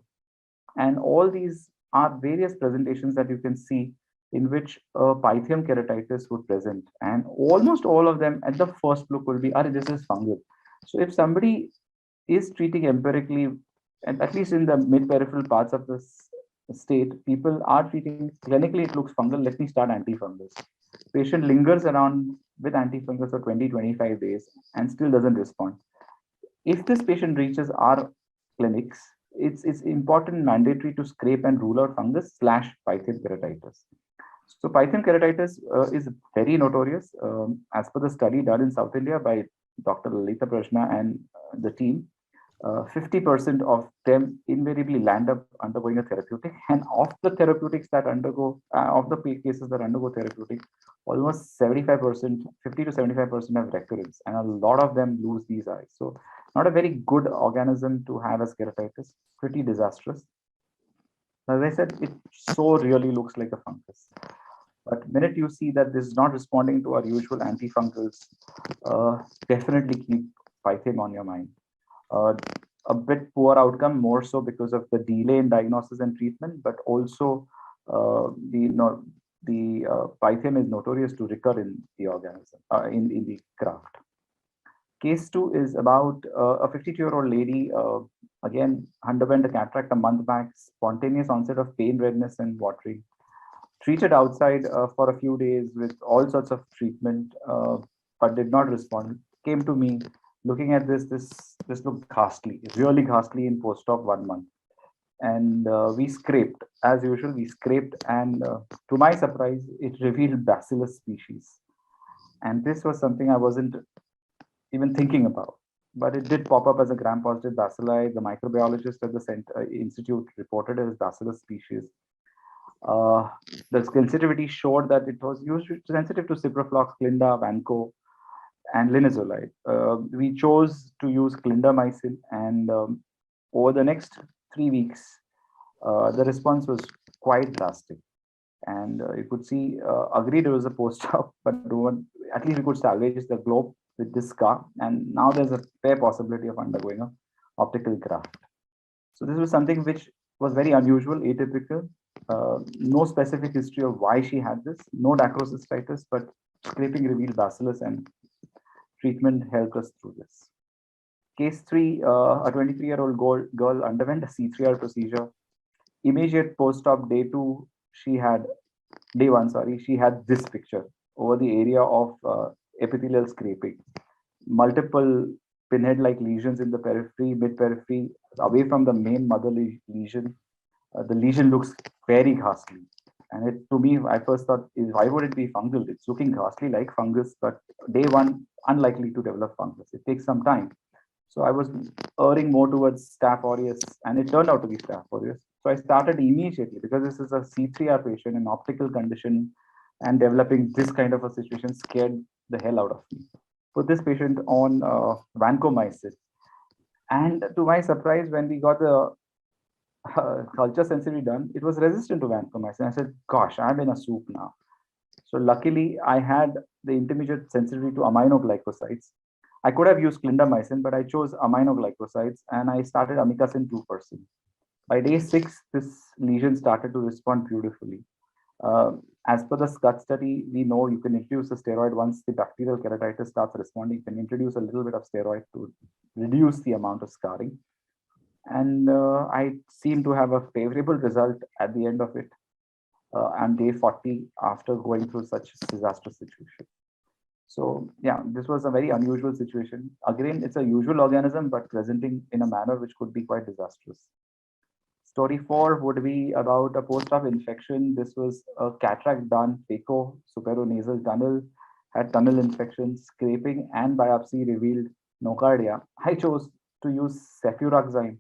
And all these are various presentations that you can see in which Pythium keratitis would present. And almost all of them at the first look will be, this is fungal. So if somebody is treating empirically, and at least in the mid-peripheral parts of the state, people are treating clinically, it looks fungal, let me start antifungals. Patient lingers around with antifungals for 20-25 days and still doesn't respond. If this patient reaches our clinics, it's important, mandatory to scrape and rule out fungus / Pythium keratitis. So Pythium keratitis is very notorious. As per the study done in South India by Dr. Lalita Prajna and the team, 50% of them invariably land up undergoing a therapeutic, and of the therapeutics that undergo, of the cases that undergo therapeutic, almost 75%, 50 to 75% have recurrence, and a lot of them lose these eyes. So not a very good organism to have as keratitis, pretty disastrous. As I said, it so really looks like a fungus. But minute you see that this is not responding to our usual antifungals, definitely keep Pythium on your mind. A bit poor outcome, more so because of the delay in diagnosis and treatment, but also the Pythium is notorious to recur in the organism, in the graft. Case 2 is about a 52-year-old lady, again, underwent a cataract a month back, spontaneous onset of pain, redness, and watering. Treated outside for a few days with all sorts of treatment, but did not respond. Came to me. Looking at this looked ghastly, really ghastly in post-op 1 month. And we scraped, as usual, and to my surprise, it revealed Bacillus species. And this was something I wasn't even thinking about, but it did pop up as a gram-positive bacilli. The microbiologist at the institute reported it as Bacillus species. The sensitivity showed that it was sensitive to Ciproflox, Clinda, Vanco, and linezolid. We chose to use clindamycin, and over the next 3 weeks, the response was quite drastic. And you could see, agreed it was a post-op, but at least we could salvage the globe with this scar. And now there's a fair possibility of undergoing a optical graft. So this was something which was very unusual, atypical. No specific history of why she had this, no dacrocystitis, but scraping revealed bacillus and treatment helped us through this. Case 3, a 23-year-old girl underwent a C3R procedure. Immediate post-op day 2, day 1, she had this picture over the area of epithelial scraping. Multiple pinhead-like lesions in the periphery, mid-periphery, away from the main mother lesion. The lesion looks very ghastly. And to me, I first thought, why would it be fungal? It's looking ghastly like fungus, but day 1, unlikely to develop fungus. It takes some time. So I was erring more towards Staph aureus, and it turned out to be Staph aureus. So I started immediately, because this is a C3R patient, an optical condition, and developing this kind of a situation scared the hell out of me. Put this patient on vancomycin. And to my surprise, when we got the culture sensitivity done, it was resistant to vancomycin. I said, gosh, I'm in a soup now. So luckily, I had the intermediate sensitivity to aminoglycosides. I could have used clindamycin, but I chose aminoglycosides, and I started amikacin 2%. By day 6, this lesion started to respond beautifully. As per the SCUT study, we know you can introduce a steroid once the bacterial keratitis starts responding. You can introduce a little bit of steroid to reduce the amount of scarring. And I seem to have a favorable result at the end of it on day 40 after going through such a disastrous situation. So yeah, this was a very unusual situation. Again, it's a usual organism, but presenting in a manner which could be quite disastrous. Story 4 would be about a post-op infection. This was a cataract done, phaco, superonasal tunnel, had tunnel infection, scraping and biopsy revealed nocardia. I chose to use cefuroxime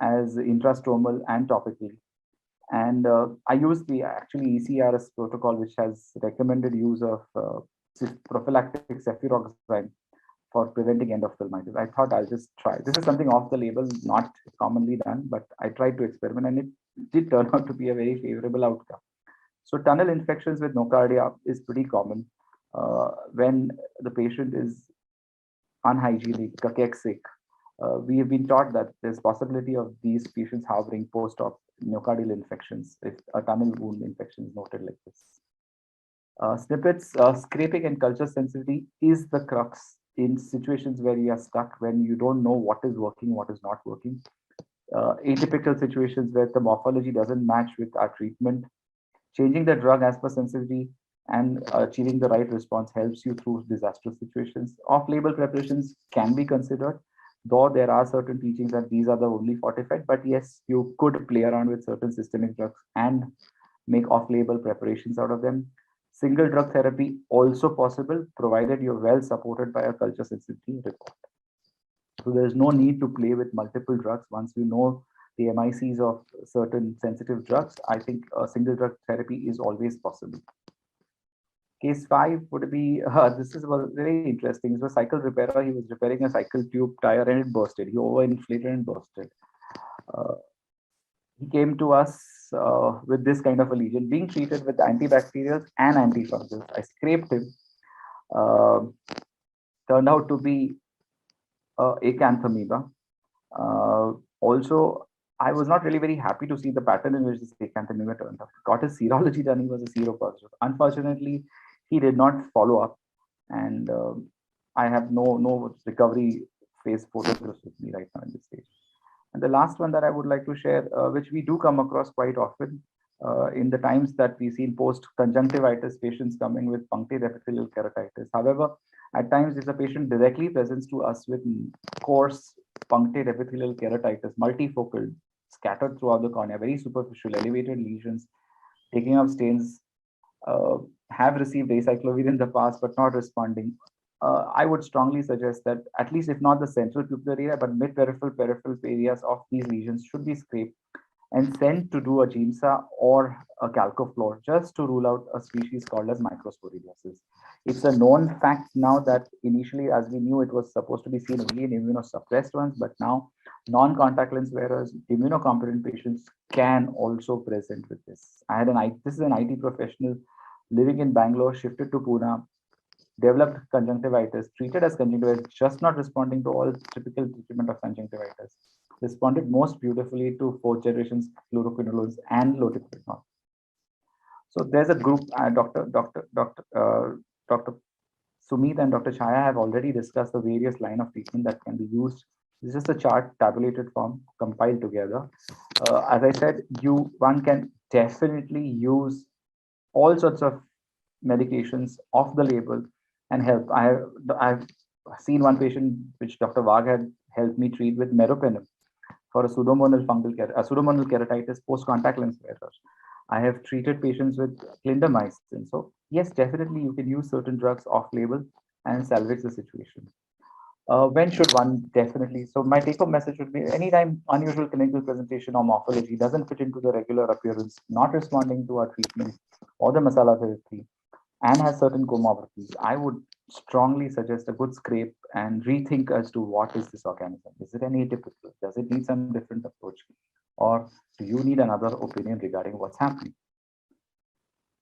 as intrastromal and topically. And I used the actually ECRS protocol, which has recommended use of prophylactic cefuroxime for preventing endophthalmitis. I thought I'll just try. This is something off the label, not commonly done, but I tried to experiment, and it did turn out to be a very favorable outcome. So tunnel infections with nocardia is pretty common when the patient is unhygienic, cachexic. We have been taught that there's possibility of these patients harboring post-op nocardial infections if a tunnel wound infection is noted like this. Snippets, scraping and culture sensitivity is the crux in situations where you are stuck, when you don't know what is working, what is not working. Atypical situations where the morphology doesn't match with our treatment. Changing the drug as per sensitivity and achieving the right response helps you through disastrous situations. Off-label preparations can be considered, though there are certain teachings that these are the only fortified, but yes, you could play around with certain systemic drugs and make off-label preparations out of them. Single drug therapy also possible, provided you're well supported by a culture sensitivity report. So there's no need to play with multiple drugs. Once you know the MICs of certain sensitive drugs, I think a single drug therapy is always possible. Case 5 would be, this was very interesting. It was a cycle repairer. He was repairing a cycle tube tire and it bursted. He overinflated and bursted. He came to us with this kind of a lesion, being treated with antibacterials and antifungals. I scraped him. Turned out to be acanthamoeba. Also, I was not really very happy to see the pattern in which this acanthamoeba turned out. Got his serology done, he was a seropositive. Unfortunately, he did not follow up, and I have no recovery phase photographs with me right now in this stage. And the last one that I would like to share, which we do come across quite often in the times that we've seen post-conjunctivitis patients coming with punctate epithelial keratitis. However, at times, if the patient directly presents to us with coarse punctate epithelial keratitis, multifocal, scattered throughout the cornea, very superficial, elevated lesions, taking up stains, have received acyclovir in the past but not responding, I would strongly suggest that at least if not the central pupillary area, but mid-peripheral, peripheral areas of these lesions should be scraped and sent to do a GIMSA or a calcofluor just to rule out a species called as microsporidiasis. It's a known fact now that initially, as we knew, it was supposed to be seen only in immunosuppressed ones, but now non-contact lens wearers, immunocompetent patients can also present with this. This is an IT professional living in Bangalore, shifted to Pune, developed conjunctivitis, treated as conjunctivitis, just not responding to all typical treatment of conjunctivitis. Responded most beautifully to fourth generations fluoroquinolones and lotiquinol. So there's a group, Dr. Sumit and Dr. Chaya have already discussed the various line of treatment that can be used. This is a chart tabulated form compiled together. As I said, one can definitely use all sorts of medications off the label and help. I've seen one patient which Dr. Wagh had helped me treat with meropenem for a pseudomonal keratitis post-contact lens wearer. I have treated patients with clindamycin. So yes, definitely you can use certain drugs off label and salvage the situation. When should one definitely? So my take-home message would be anytime unusual clinical presentation or morphology doesn't fit into the regular appearance, not responding to our treatment or the masala therapy, and has certain comorbidities, I would strongly suggest a good scrape and rethink as to what is this organism. Is it an atypical? Does it need some different approach? Or do you need another opinion regarding what's happening?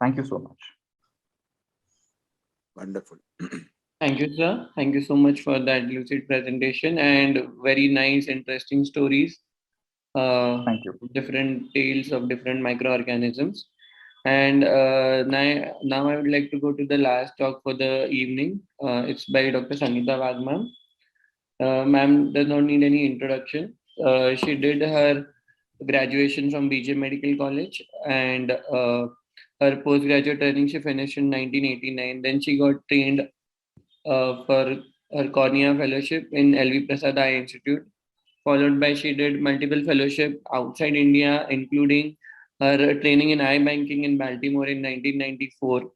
Thank you so much. Wonderful. Thank you, sir. Thank you so much for that lucid presentation and very nice, interesting stories. Thank you. Different tales of different microorganisms. And now I would like to go to the last talk for the evening. It's by Dr. Sangeeta Wagh, ma'am. Ma'am does not need any introduction. She did her graduation from BJ Medical College, and her postgraduate training she finished in 1989. Then she got trained for her cornea fellowship in LV Prasad Eye Institute. Followed by she did multiple fellowship outside India, including her training in eye banking in Baltimore in 1994.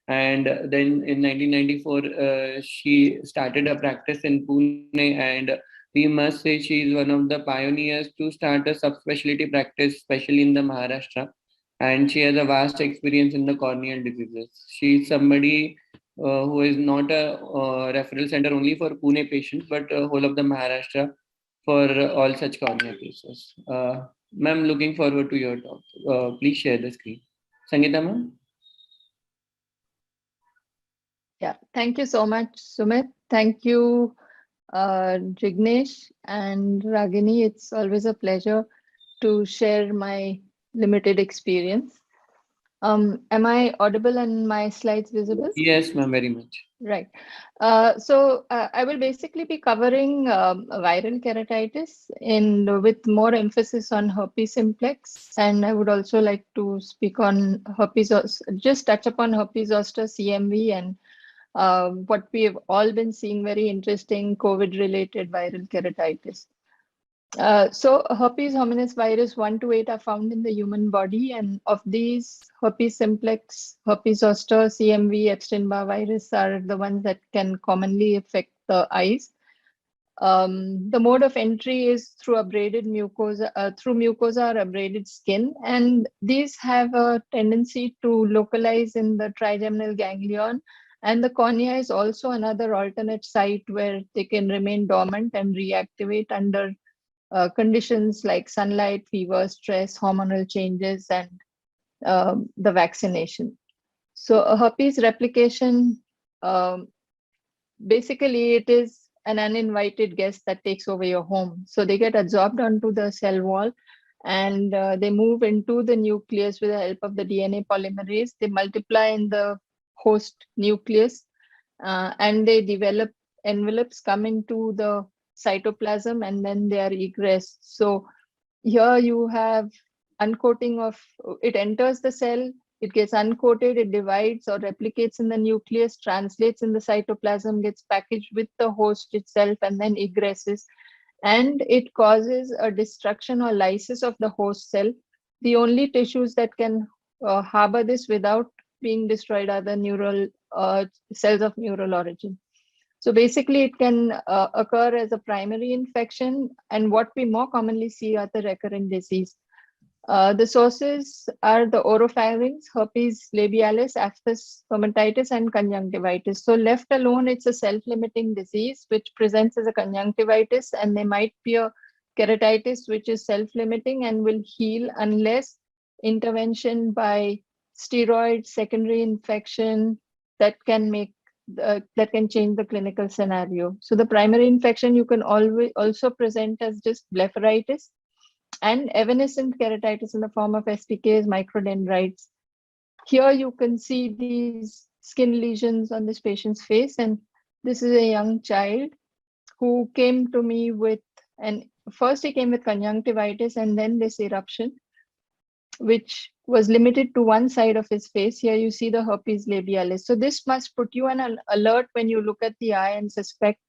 And then in 1994, she started a practice in Pune, and we must say she is one of the pioneers to start a subspecialty practice, especially in the Maharashtra. And she has a vast experience in the corneal diseases. She is somebody who is not a referral center only for Pune patients, but whole of the Maharashtra for all such cornea cases. Ma'am, looking forward to your talk. Please share the screen. Sangeeta, ma'am. Yeah, thank you so much, Sumit. Thank you, Jignesh and Ragini. It's always a pleasure to share my limited experience. Am I audible and my slides visible? Yes, ma'am, very much. Right. So I will basically be covering viral keratitis with more emphasis on herpes simplex, and I would also like to speak on just touch upon herpes zoster, CMV, and what we have all been seeing, very interesting COVID-related viral keratitis. So herpes hominis virus 1 to 8 are found in the human body, and of these, herpes simplex, herpes zoster, CMV, Epstein-Barr virus are the ones that can commonly affect the eyes. The mode of entry is through abraded mucosa, or abraded skin, and these have a tendency to localize in the trigeminal ganglion, and the cornea is also another alternate site where they can remain dormant and reactivate under conditions like sunlight, fever, stress, hormonal changes, and the vaccination. So a herpes replication, basically it is an uninvited guest that takes over your home. So they get absorbed onto the cell wall, and they move into the nucleus with the help of the DNA polymerase. They multiply in the host nucleus, and they develop envelopes coming to the cytoplasm, and then they are egressed. So here you have uncoating of, it enters the cell, it gets uncoated, it divides or replicates in the nucleus, translates in the cytoplasm, gets packaged with the host itself, and then egresses. And it causes a destruction or lysis of the host cell. The only tissues that can harbor this without being destroyed are the neural cells of neural origin. So basically, it can occur as a primary infection, and what we more commonly see are the recurrent disease. The sources are the oropharynx, herpes labialis, aphthous stomatitis, and conjunctivitis. So left alone, it's a self-limiting disease which presents as a conjunctivitis, and there might be a keratitis which is self-limiting and will heal unless intervention by steroid, secondary infection that can change the clinical scenario. So the primary infection you can always also present as just blepharitis, and evanescent keratitis in the form of SPKs, microdendrites. Here you can see these skin lesions on this patient's face, and this is a young child who came to me with, and first he came with conjunctivitis and then this eruption, which was limited to one side of his face. Here you see the herpes labialis. So this must put you on an alert when you look at the eye and suspect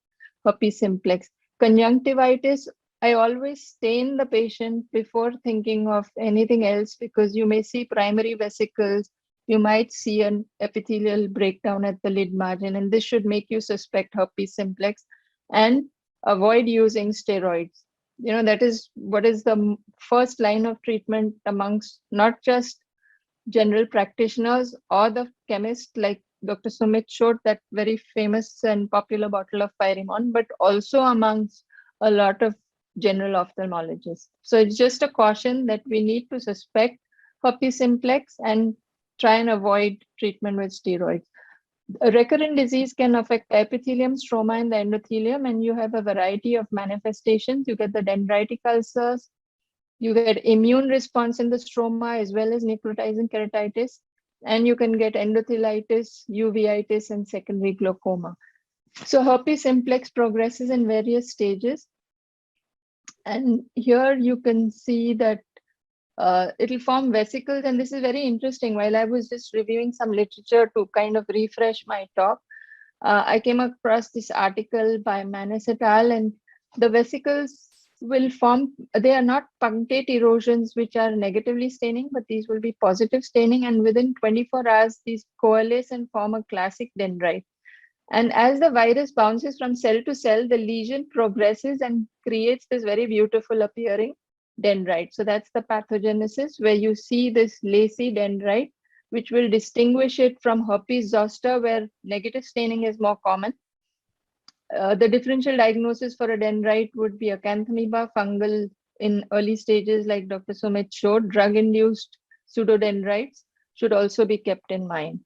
herpes simplex. Conjunctivitis, I always stain the patient before thinking of anything else, because you may see primary vesicles, you might see an epithelial breakdown at the lid margin, and this should make you suspect herpes simplex, and avoid using steroids. That is what is the first line of treatment amongst not just general practitioners or the chemist, like Dr. Sumit showed that very famous and popular bottle of Pyrimon, but also amongst a lot of general ophthalmologists. So it's just a caution that we need to suspect herpes simplex and try and avoid treatment with steroids. A recurrent disease can affect the epithelium, stroma, and the endothelium, and you have a variety of manifestations. You get the dendritic ulcers, you get immune response in the stroma as well as necrotizing keratitis, and you can get endothelitis, uveitis, and secondary glaucoma. So herpes simplex progresses in various stages. And here you can see that it'll form vesicles, and this is very interesting. While I was just reviewing some literature to kind of refresh my talk, I came across this article by Manis et al., and the vesicles will form, they are not punctate erosions which are negatively staining, but these will be positive staining, and within 24 hours, these coalesce and form a classic dendrite. And as the virus bounces from cell to cell, the lesion progresses and creates this very beautiful appearing dendrite. So that's the pathogenesis, where you see this lacy dendrite, which will distinguish it from herpes zoster, where negative staining is more common. The differential diagnosis for a dendrite would be acanthamoeba, fungal in early stages, like Dr. Sumit showed. Drug-induced pseudodendrites should also be kept in mind.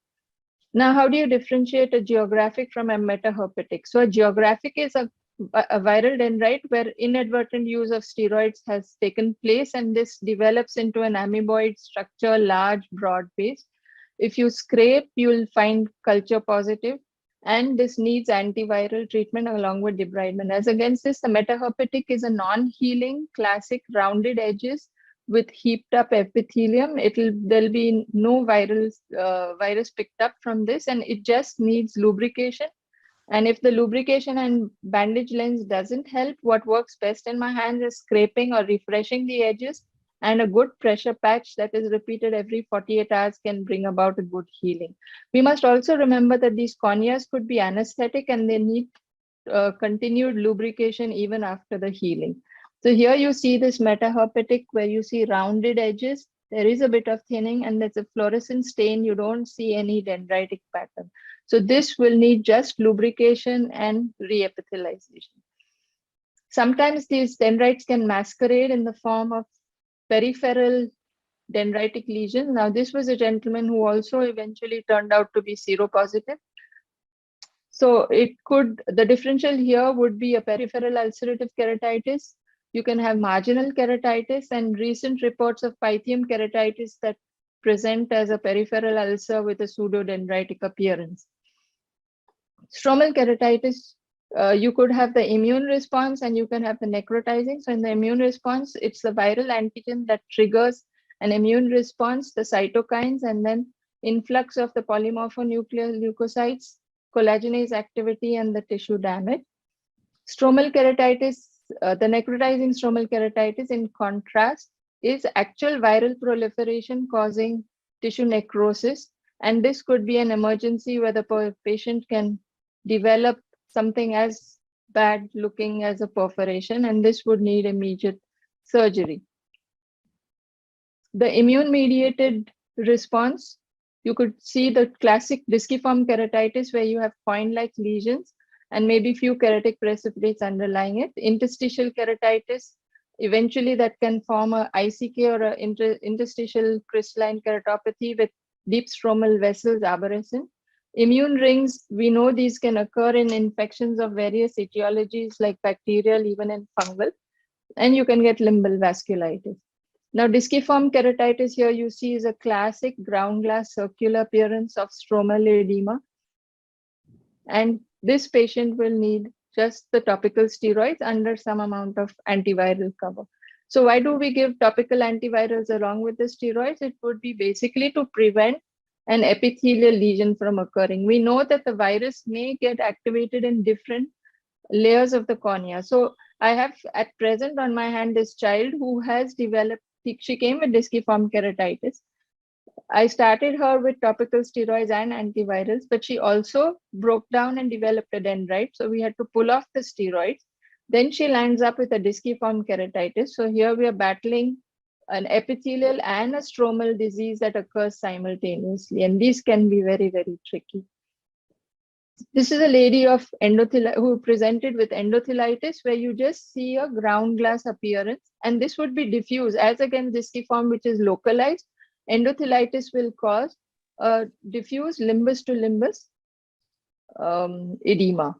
Now, how do you differentiate a geographic from a metaherpetic? So a geographic is a viral dendrite where inadvertent use of steroids has taken place, and this develops into an amoeboid structure, large, broad-based. If you scrape, you'll find culture positive, and this needs antiviral treatment along with debridement. As against this, the metaherpetic is a non-healing, classic rounded edges with heaped up epithelium. There'll be no virus picked up from this, and it just needs lubrication. And if the lubrication and bandage lens doesn't help, what works best in my hands is scraping or refreshing the edges, and a good pressure patch that is repeated every 48 hours can bring about a good healing. We must also remember that these corneas could be anesthetic, and they need continued lubrication even after the healing. So here you see this metaherpetic where you see rounded edges. There is a bit of thinning, and there's a fluorescent stain. You don't see any dendritic pattern. So this will need just lubrication and reepithelialization. Sometimes these dendrites can masquerade in the form of peripheral dendritic lesions. Now, this was a gentleman who also eventually turned out to be seropositive. So the differential here would be a peripheral ulcerative keratitis. You can have marginal keratitis, and recent reports of pythium keratitis that present as a peripheral ulcer with a pseudodendritic appearance. Stromal keratitis, you could have the immune response and you can have the necrotizing. So in the immune response, it's the viral antigen that triggers an immune response, the cytokines, and then influx of the polymorphonuclear leukocytes, collagenase activity, and the tissue damage. Stromal keratitis, the necrotizing stromal keratitis, in contrast, is actual viral proliferation causing tissue necrosis. And this could be an emergency where the patient can develop something as bad looking as a perforation, and this would need immediate surgery. The immune-mediated response, you could see the classic disciform keratitis where you have point-like lesions and maybe few keratic precipitates underlying it. Interstitial keratitis, eventually that can form a ICK or a interstitial crystalline keratopathy with deep stromal vessels arborescent. Immune rings, we know these can occur in infections of various etiologies like bacterial, even in fungal, and you can get limbal vasculitis. Now, disciform keratitis here you see is a classic ground glass circular appearance of stromal edema. And this patient will need just the topical steroids under some amount of antiviral cover. So why do we give topical antivirals along with the steroids? It would be basically to prevent an epithelial lesion from occurring. We know that the virus may get activated in different layers of the cornea. So I have at present on my hand this child who has developed, she came with disciform keratitis. I started her with topical steroids and antivirals, but she also broke down and developed a dendrite. So we had to pull off the steroids. Then she lands up with a disciform keratitis. So here we are battling an epithelial and a stromal disease that occurs simultaneously. And these can be very, very tricky. This is a lady of who presented with endothelitis, where you just see a ground glass appearance, and this would be diffuse. As against disciform, which is localized, endothelitis will cause a diffuse limbus to limbus edema.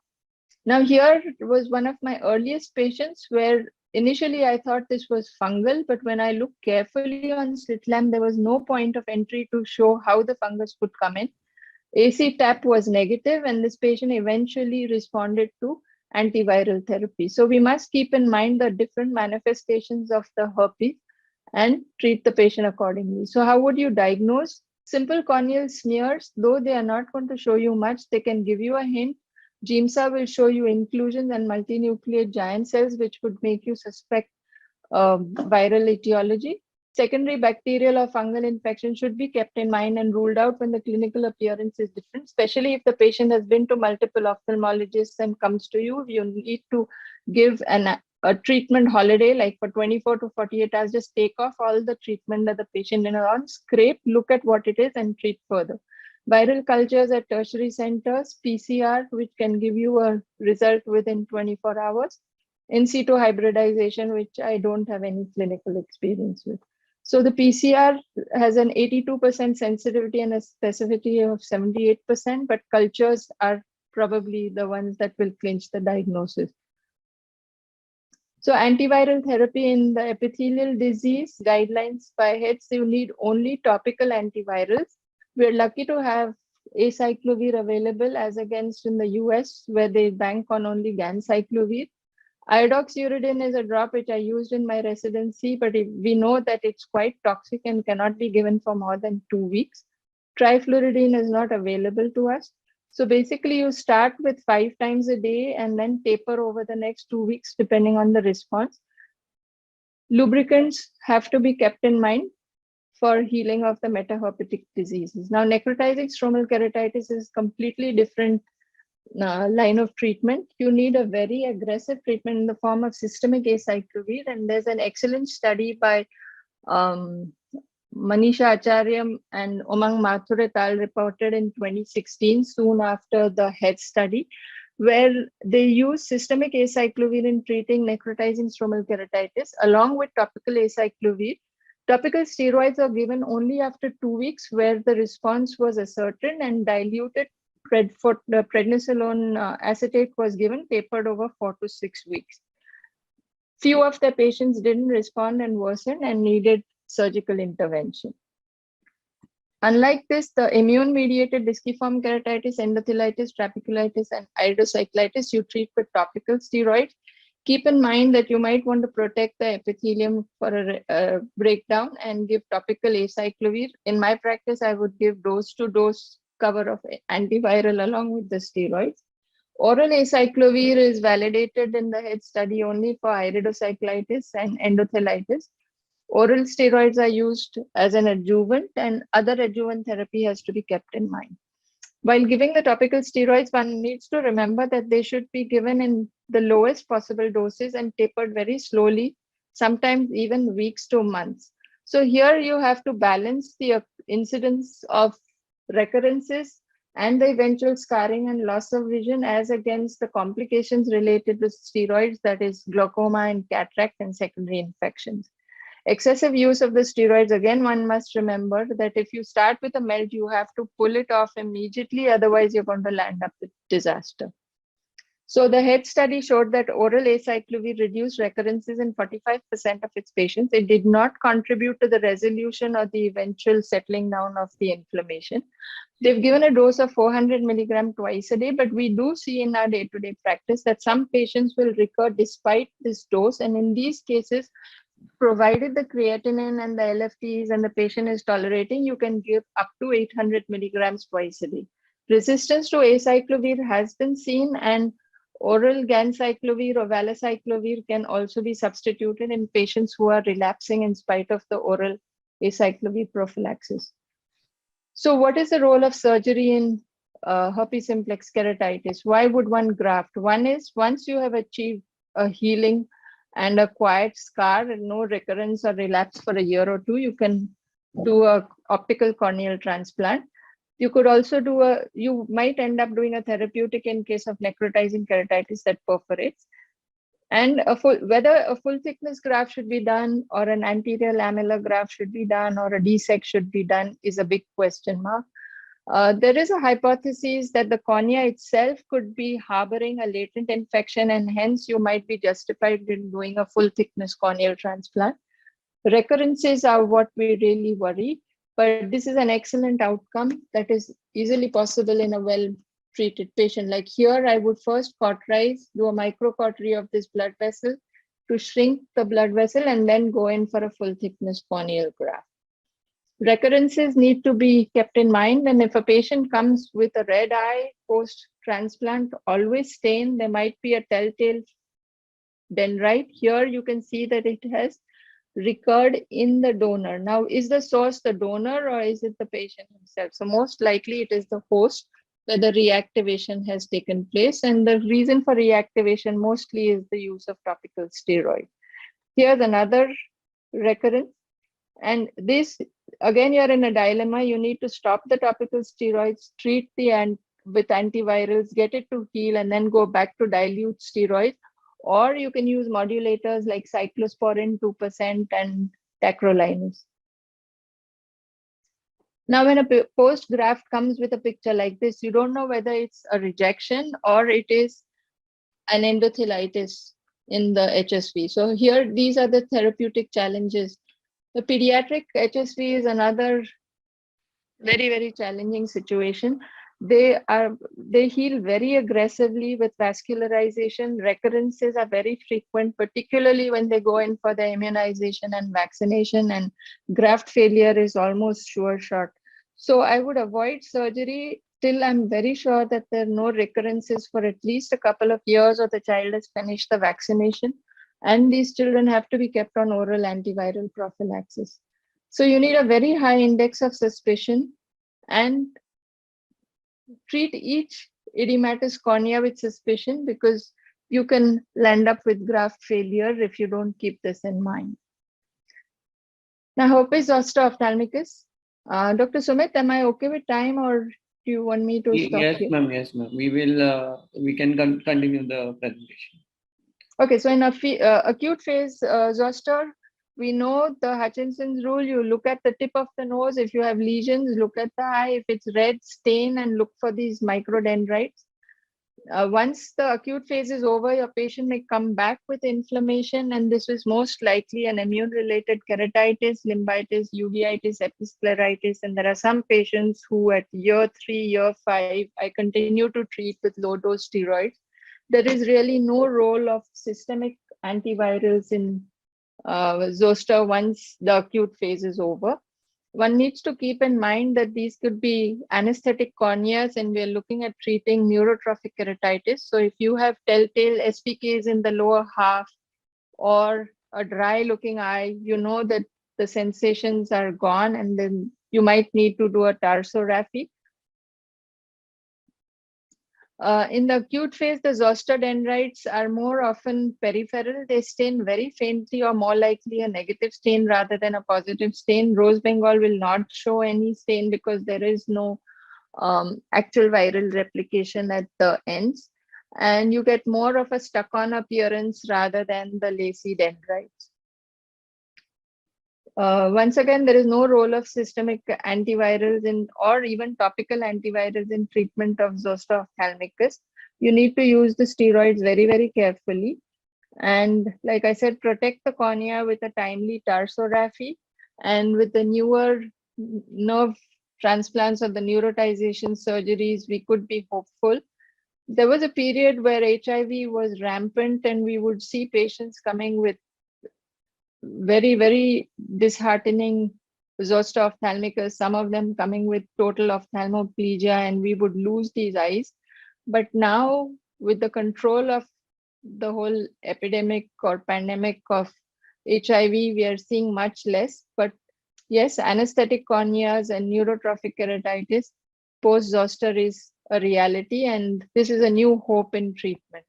Now here was one of my earliest patients where initially I thought this was fungal, but when I looked carefully on slit lamp, there was no point of entry to show how the fungus could come in. AC tap was negative, and this patient eventually responded to antiviral therapy. So we must keep in mind the different manifestations of the herpes and treat the patient accordingly. So how would you diagnose? Simple corneal smears, though they are not going to show you much, they can give you a hint. GIMSA will show you inclusions and multinucleate giant cells, which would make you suspect viral etiology. Secondary bacterial or fungal infection should be kept in mind and ruled out when the clinical appearance is different, especially if the patient has been to multiple ophthalmologists and comes to you. You need to give a treatment holiday, like for 24 to 48 hours, just take off all the treatment that the patient is on, scrape, look at what it is and treat further. Viral cultures at tertiary centers, PCR, which can give you a result within 24 hours. In situ hybridization, which I don't have any clinical experience with. So the PCR has an 82% sensitivity and a specificity of 78%, but cultures are probably the ones that will clinch the diagnosis. So antiviral therapy in the epithelial disease guidelines by heads, you need only topical antivirals. We're lucky to have acyclovir available as against in the US, where they bank on only ganciclovir. Iodoxuridine is a drop which I used in my residency, but we know that it's quite toxic and cannot be given for more than 2 weeks. Trifluridine is not available to us. So basically you start with 5 times a day and then taper over the next 2 weeks, depending on the response. Lubricants have to be kept in mind for healing of the metaherpetic diseases. Now, necrotizing stromal keratitis is completely different line of treatment. You need a very aggressive treatment in the form of systemic acyclovir, and there's an excellent study by Manisha Acharya and Umang Mathur et al. Reported in 2016, soon after the HEAD study, where they use systemic acyclovir in treating necrotizing stromal keratitis along with topical acyclovir. Topical steroids are given only after 2 weeks, where the response was ascertained, and diluted prednisolone acetate was given, tapered over 4 to 6 weeks. Few of the patients didn't respond and worsened and needed surgical intervention. Unlike this, the immune-mediated disciform keratitis, endothelitis, trabeculitis, and iridocyclitis you treat with topical steroids. Keep in mind that you might want to protect the epithelium for a breakdown and give topical acyclovir. In my practice, I would give dose-to-dose cover of antiviral along with the steroids. Oral acyclovir is validated in the HEAD study only for iridocyclitis and endothelitis. Oral steroids are used as an adjuvant, and other adjuvant therapy has to be kept in mind. While giving the topical steroids, one needs to remember that they should be given in the lowest possible doses and tapered very slowly, sometimes even weeks to months. So here you have to balance the incidence of recurrences and the eventual scarring and loss of vision as against the complications related to steroids, that is glaucoma and cataract and secondary infections. Excessive use of the steroids, again, one must remember that if you start with a melt, you have to pull it off immediately, otherwise you're going to land up with disaster. So the HEAD study showed that oral acyclovir reduced recurrences in 45% of its patients. It did not contribute to the resolution or the eventual settling down of the inflammation. They've given a dose of 400 milligram twice a day, but we do see in our day-to-day practice that some patients will recur despite this dose. And in these cases, provided the creatinine and the LFTs and the patient is tolerating, you can give up to 800 milligrams twice a day. Resistance to acyclovir has been seen, and oral ganciclovir or valacyclovir can also be substituted in patients who are relapsing in spite of the oral acyclovir prophylaxis. So what is the role of surgery in herpes simplex keratitis? Why would one graft? One is, once you have achieved a healing and a quiet scar and no recurrence or relapse for a year or two, you can do a optical corneal transplant. You could also do you might end up doing a therapeutic in case of necrotizing keratitis that perforates. And whether a full thickness graft should be done or an anterior lamellar graft should be done or a DSEK should be done is a big question mark. There is a hypothesis that the cornea itself could be harboring a latent infection, and hence you might be justified in doing a full thickness corneal transplant. Recurrences are what we really worry, but this is an excellent outcome that is easily possible in a well-treated patient. Like here, I would first cauterize, do a microcautery of this blood vessel to shrink the blood vessel, and then go in for a full thickness corneal graft. Recurrences need to be kept in mind, and if a patient comes with a red eye post-transplant, always stain. There might be a telltale dendrite. Here you can see that it has recurred in the donor. Now, is the source the donor or is it the patient himself? So most likely it is the host where the reactivation has taken place, and the reason for reactivation mostly is the use of topical steroid. Here's another recurrence, and this, again, you're in a dilemma. You need to stop the topical steroids, treat with antivirals, get it to heal, and then go back to dilute steroids. Or you can use modulators like cyclosporin 2% and tacrolimus. Now, when a post graft comes with a picture like this, you don't know whether it's a rejection or it is an endothelitis in the HSV. So here, these are the therapeutic challenges. The pediatric HSV is another very, very challenging situation. They heal very aggressively with vascularization. Recurrences are very frequent, particularly when they go in for the immunization and vaccination, and graft failure is almost sure shot. So I would avoid surgery till I'm very sure that there are no recurrences for at least a couple of years, or the child has finished the vaccination. And these children have to be kept on oral antiviral prophylaxis. So you need a very high index of suspicion and treat each edematous cornea with suspicion, because you can land up with graft failure if you don't keep this in mind. Now, herpes zoster ophthalmicus. Dr. Sumit, am I okay with time, or do you want me to stop here? Yes, ma'am. We can continue the presentation. Okay, so in acute phase zoster, we know the Hutchinson's rule. You look at the tip of the nose. If you have lesions, look at the eye. If it's red, stain and look for these microdendrites. Once the acute phase is over, your patient may come back with inflammation, and this is most likely an immune-related keratitis, limbitis, uveitis, episcleritis. And there are some patients who at year 3, year 5, I continue to treat with low-dose steroids. There is really no role of systemic antivirals in zoster once the acute phase is over. One needs to keep in mind that these could be anesthetic corneas, and we're looking at treating neurotrophic keratitis. So if you have telltale SPKs in the lower half or a dry looking eye, you know that the sensations are gone, and then you might need to do a tarsorrhaphy. In the acute phase, the zoster dendrites are more often peripheral. They stain very faintly or more likely a negative stain rather than a positive stain. Rose Bengal will not show any stain because there is no actual viral replication at the ends. And you get more of a stuck-on appearance rather than the lacy dendrites. Once again, there is no role of systemic antivirals or even topical antivirals in treatment of zoster ophthalmicus. You need to use the steroids very, very carefully. And like I said, protect the cornea with a timely tarsorrhaphy. And with the newer nerve transplants or the neurotization surgeries, we could be hopeful. There was a period where HIV was rampant and we would see patients coming with very, very disheartening zoster ophthalmicus, some of them coming with total ophthalmoplegia, and we would lose these eyes. But now with the control of the whole epidemic or pandemic of HIV, we are seeing much less. But yes, anesthetic corneas and neurotrophic keratitis post-zoster is a reality, and this is a new hope in treatment.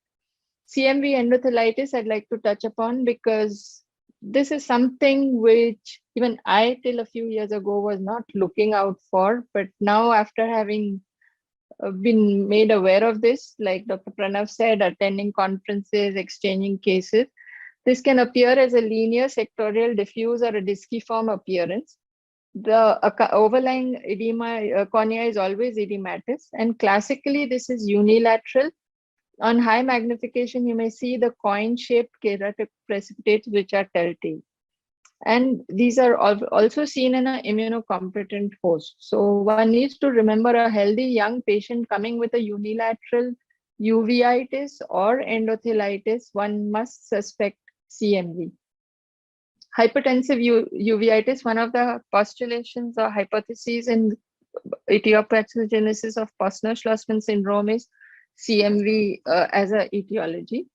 Cmv endothelitis I'd like to touch upon because this is something which even I till a few years ago was not looking out for, but now after having been made aware of this, like Dr. Pranav said, attending conferences, exchanging cases, this can appear as a linear sectorial diffuse or a disciform appearance. The overlying edema cornea is always edematous, and classically this is unilateral. On high magnification, you may see the coin-shaped keratotic precipitates, which are telltale. And these are also seen in an immunocompetent host. So one needs to remember a healthy young patient coming with a unilateral uveitis or endothelitis, one must suspect CMV. Hypertensive uveitis, one of the postulations or hypotheses in etiopathogenesis of Posner-Schlossman syndrome is CMV as an etiology.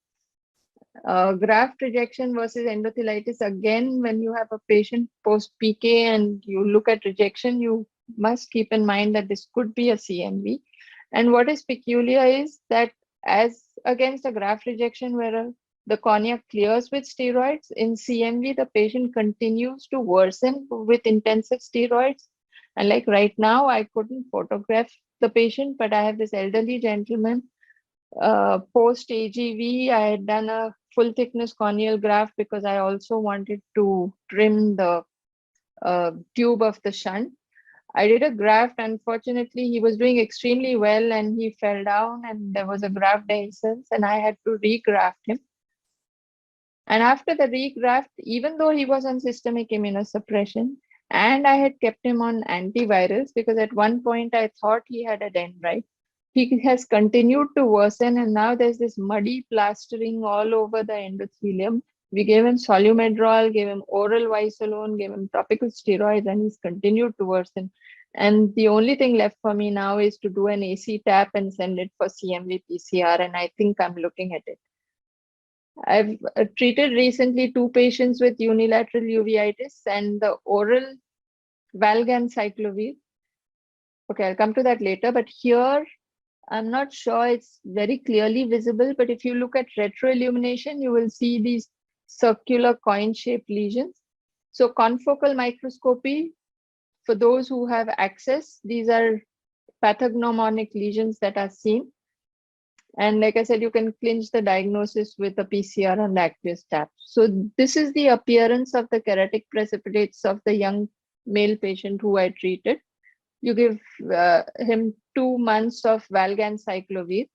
Graft rejection versus endothelitis, again, when you have a patient post-PK and you look at rejection, you must keep in mind that this could be a CMV. And what is peculiar is that as against a graft rejection where the cornea clears with steroids, in CMV, the patient continues to worsen with intensive steroids. And like right now, I couldn't photograph the patient, but I have this elderly gentleman post AGV. I had done a full thickness corneal graft because I also wanted to trim the tube of the shunt. I did a graft. Unfortunately, he was doing extremely well and he fell down and there was a graft dehiscence and I had to regraft him. And after the regraft, even though he was on systemic immunosuppression and I had kept him on antivirals because at one point I thought he had a dendrite, he has continued to worsen and now there's this muddy plastering all over the endothelium. We gave him Solumedrol, gave him oral Visolone, gave him topical steroids, and he's continued to worsen. And the only thing left for me now is to do an AC tap and send it for CMV PCR, and I think I'm looking at it. I've treated recently 2 patients with unilateral uveitis and the oral valganciclovir. Okay, I'll come to that later, but here I'm not sure it's very clearly visible, but if you look at retroillumination, you will see these circular coin-shaped lesions. So confocal microscopy, for those who have access, these are pathognomonic lesions that are seen. And like I said, you can clinch the diagnosis with a PCR and aqueous tap. So this is the appearance of the keratic precipitates of the young male patient who I treated. You give him 2 months of valganciclovir.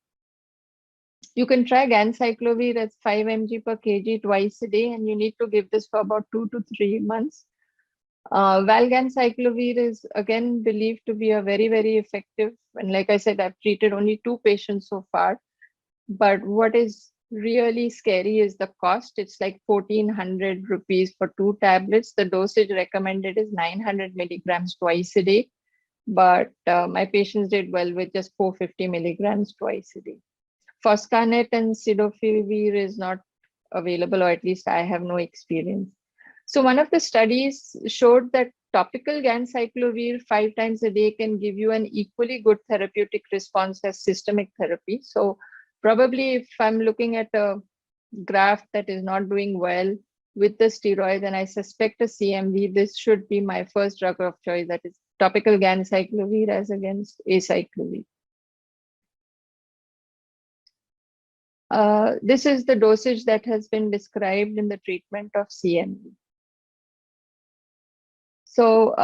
You can try ganciclovir as 5 mg per kg twice a day, and you need to give this for about 2 to 3 months. Valganciclovir is again believed to be a very, very effective. And like I said, I've treated only 2 patients so far. But what is really scary is the cost. It's like 1,400 rupees for 2 tablets. The dosage recommended is 900 milligrams twice a day. But my patients did well with just 450 milligrams twice a day. Foscarnet and cidofovir is not available, or at least I have no experience. So one of the studies showed that topical ganciclovir 5 times a day can give you an equally good therapeutic response as systemic therapy. So probably if I'm looking at a graft that is not doing well with the steroids and I suspect a CMV, this should be my first drug of choice, that is topical ganciclovir as against acyclovir. This is the dosage that has been described in the treatment of CMV. So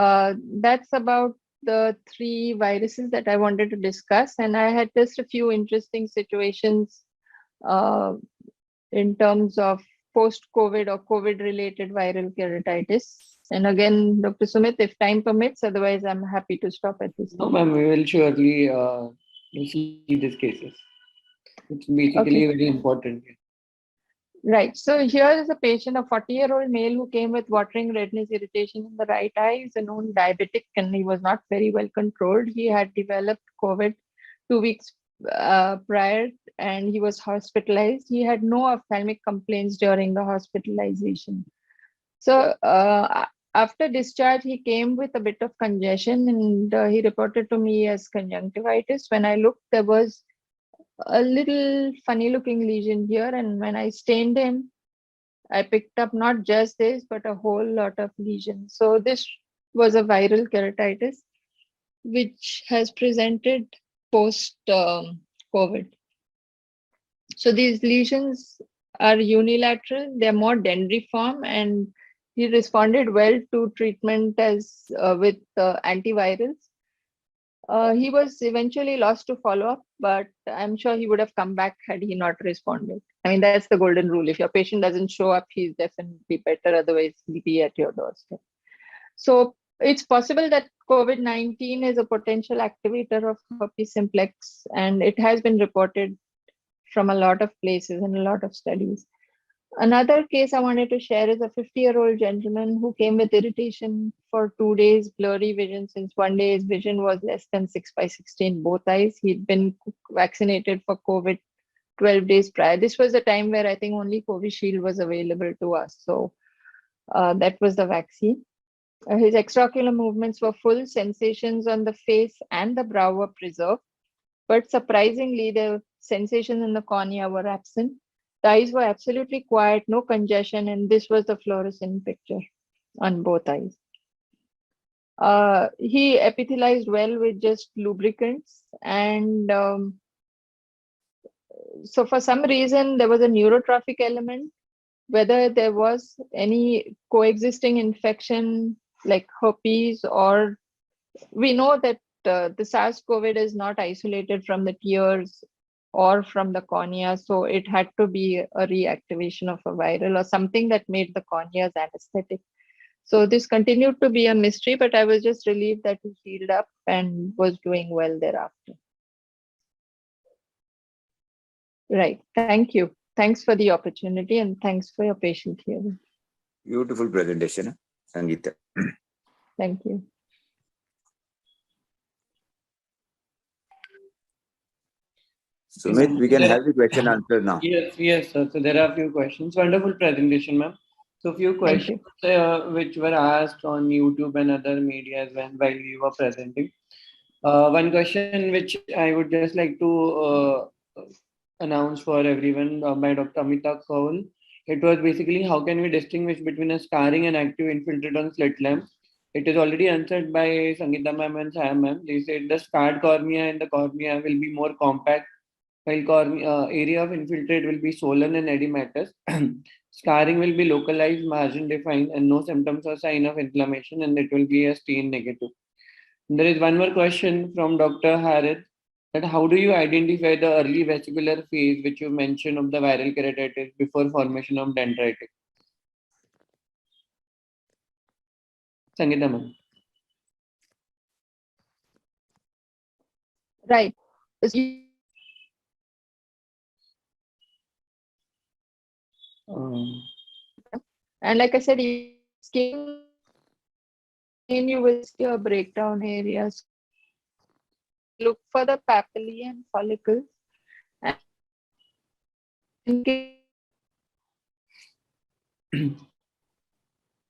that's about the 3 viruses that I wanted to discuss. And I had just a few interesting situations in terms of post-COVID or COVID-related viral keratitis. And again, Dr. Sumit, if time permits, otherwise I'm happy to stop at this No, point. ma'am, we will surely see these cases. It's basically very important. Right. So here is a patient, a 40-year-old male who came with watering, redness, irritation in the right eye. He's a known diabetic and he was not very well controlled. He had developed COVID 2 weeks prior and he was hospitalized. He had no ophthalmic complaints during the hospitalization. So after discharge, he came with a bit of congestion and he reported to me as conjunctivitis. When I looked, there was a little funny looking lesion here, and when I stained him, I picked up not just this but a whole lot of lesions. So this was a viral keratitis which has presented post COVID. So these lesions are unilateral, they're more dendriform, and he responded well to treatment as with antivirals. He was eventually lost to follow-up, but I'm sure he would have come back had he not responded. I mean, that's the golden rule. If your patient doesn't show up, he's definitely better. Otherwise, he'll be at your doorstep. So it's possible that COVID-19 is a potential activator of herpes simplex, and it has been reported from a lot of places and a lot of studies. Another case I wanted to share is a 50-year-old gentleman who came with irritation for 2 days, blurry vision since 1 day his vision was less than 6/16 both eyes. He'd been vaccinated for COVID 12 days prior. This was a time where I think only Covishield was available to us. So that was the vaccine. His extraocular movements were full, sensations on the face and the brow were preserved. But surprisingly, the sensations in the cornea were absent. The eyes were absolutely quiet, no congestion, and this was the fluorescent picture on both eyes. He epithelized well with just lubricants, and so for some reason there was a neurotrophic element. Whether there was any coexisting infection like herpes, or we know that the SARS-CoV is not isolated from the tears or from the cornea, so it had to be a reactivation of a viral or something that made the corneas anesthetic. So this continued to be a mystery, but I was just relieved that he healed up and was doing well thereafter. Right, thank you. Thanks for the opportunity and thanks for your patient hearing. Beautiful presentation, Sangeeta. Thank you. Sumit, we can have the question answered now. Yes, sir. So there are a few questions. Wonderful presentation, ma'am. So a few questions which were asked on YouTube and other media while you were presenting. One question which I would just like to announce for everyone by Dr. Amita Kaul. It was basically how can we distinguish between a scarring and active infiltrate on slit lamp. It is already answered by Sangeeta ma'am and Saya ma'am. They said the scarred cornea and the cornea will be more compact, while area of infiltrate will be swollen and edematous. Scarring will be localized, margin defined, and no symptoms or sign of inflammation, and it will be a stain negative. There is one more question from Dr. Harith, that how do you identify the early vestibular phase which you mentioned of the viral keratitis before formation of dendritic? Sangeeta ma'am. Right. And like I said, skin, you will see a breakdown areas. Look for the papillae and follicles.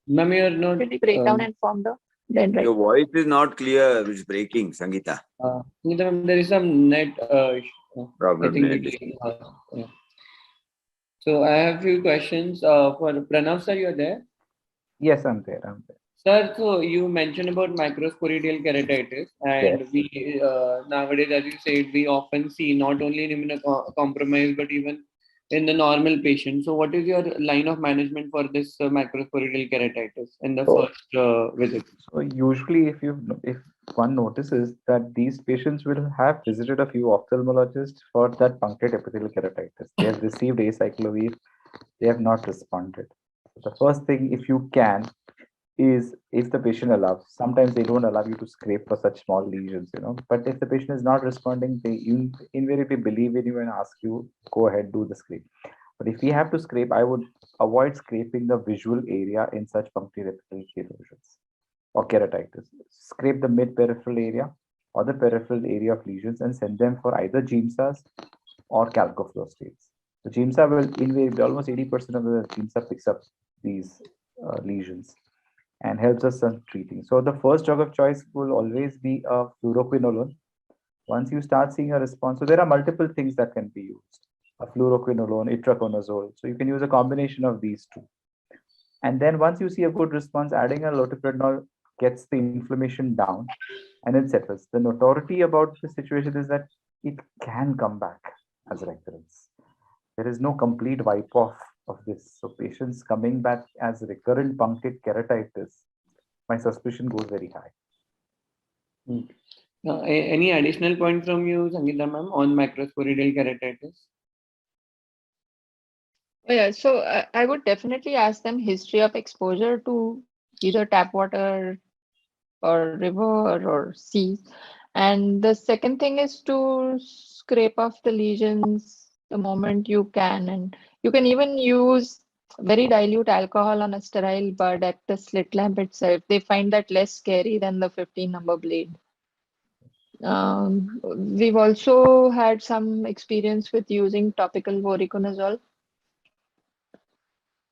Ma'am, you are not break down and form the then Your voice is not clear. It's breaking, Sangeeta. Sangeeta ma'am, there is some net Problem. I think yeah. So I have few questions for Pranav sir. You're there? Yes, I'm there. Sir, so you mentioned about microsporidal keratitis, and Yes. we nowadays, as you said, we often see not only in immunocompromised but even in the normal patient. So, what is your line of management for this microsporidal keratitis in the first visit? So usually, if one notices that these patients will have visited a few ophthalmologists for that punctate epithelial keratitis, they have received acyclovir, they have not responded. So the first thing, if you can, is if the patient allows. Sometimes they don't allow you to scrape for such small lesions, But if the patient is not responding, they invariably believe in you and ask you, go ahead, do the scrape. But if we have to scrape, I would avoid scraping the visual area in such punctate epithelial erosions or keratitis. Scrape the mid-peripheral area or the peripheral area of lesions and send them for either GIMSAs or calcofluostates. The GIMSA will invariably, almost 80% of the GIMSA picks up these lesions and helps us in treating. So the first drug of choice will always be a fluoroquinolone. Once you start seeing a response, so there are multiple things that can be used. A fluoroquinolone, itraconazole. So you can use a combination of these two. And then once you see a good response, adding a loteprednol gets the inflammation down and it settles. The notoriety about the situation is that it can come back as recurrence. There is no complete wipe off of this. So patients coming back as recurrent punctate keratitis, my suspicion goes very high. Any additional point from you, Sangeeta ma'am, on microsporidal keratitis? Yeah, so I would definitely ask them history of exposure to either tap water or river or sea. And the second thing is to scrape off the lesions the moment you can. And you can even use very dilute alcohol on a sterile bud at the slit lamp itself. They find that less scary than the 15 number blade. We've also had some experience with using topical voriconazole.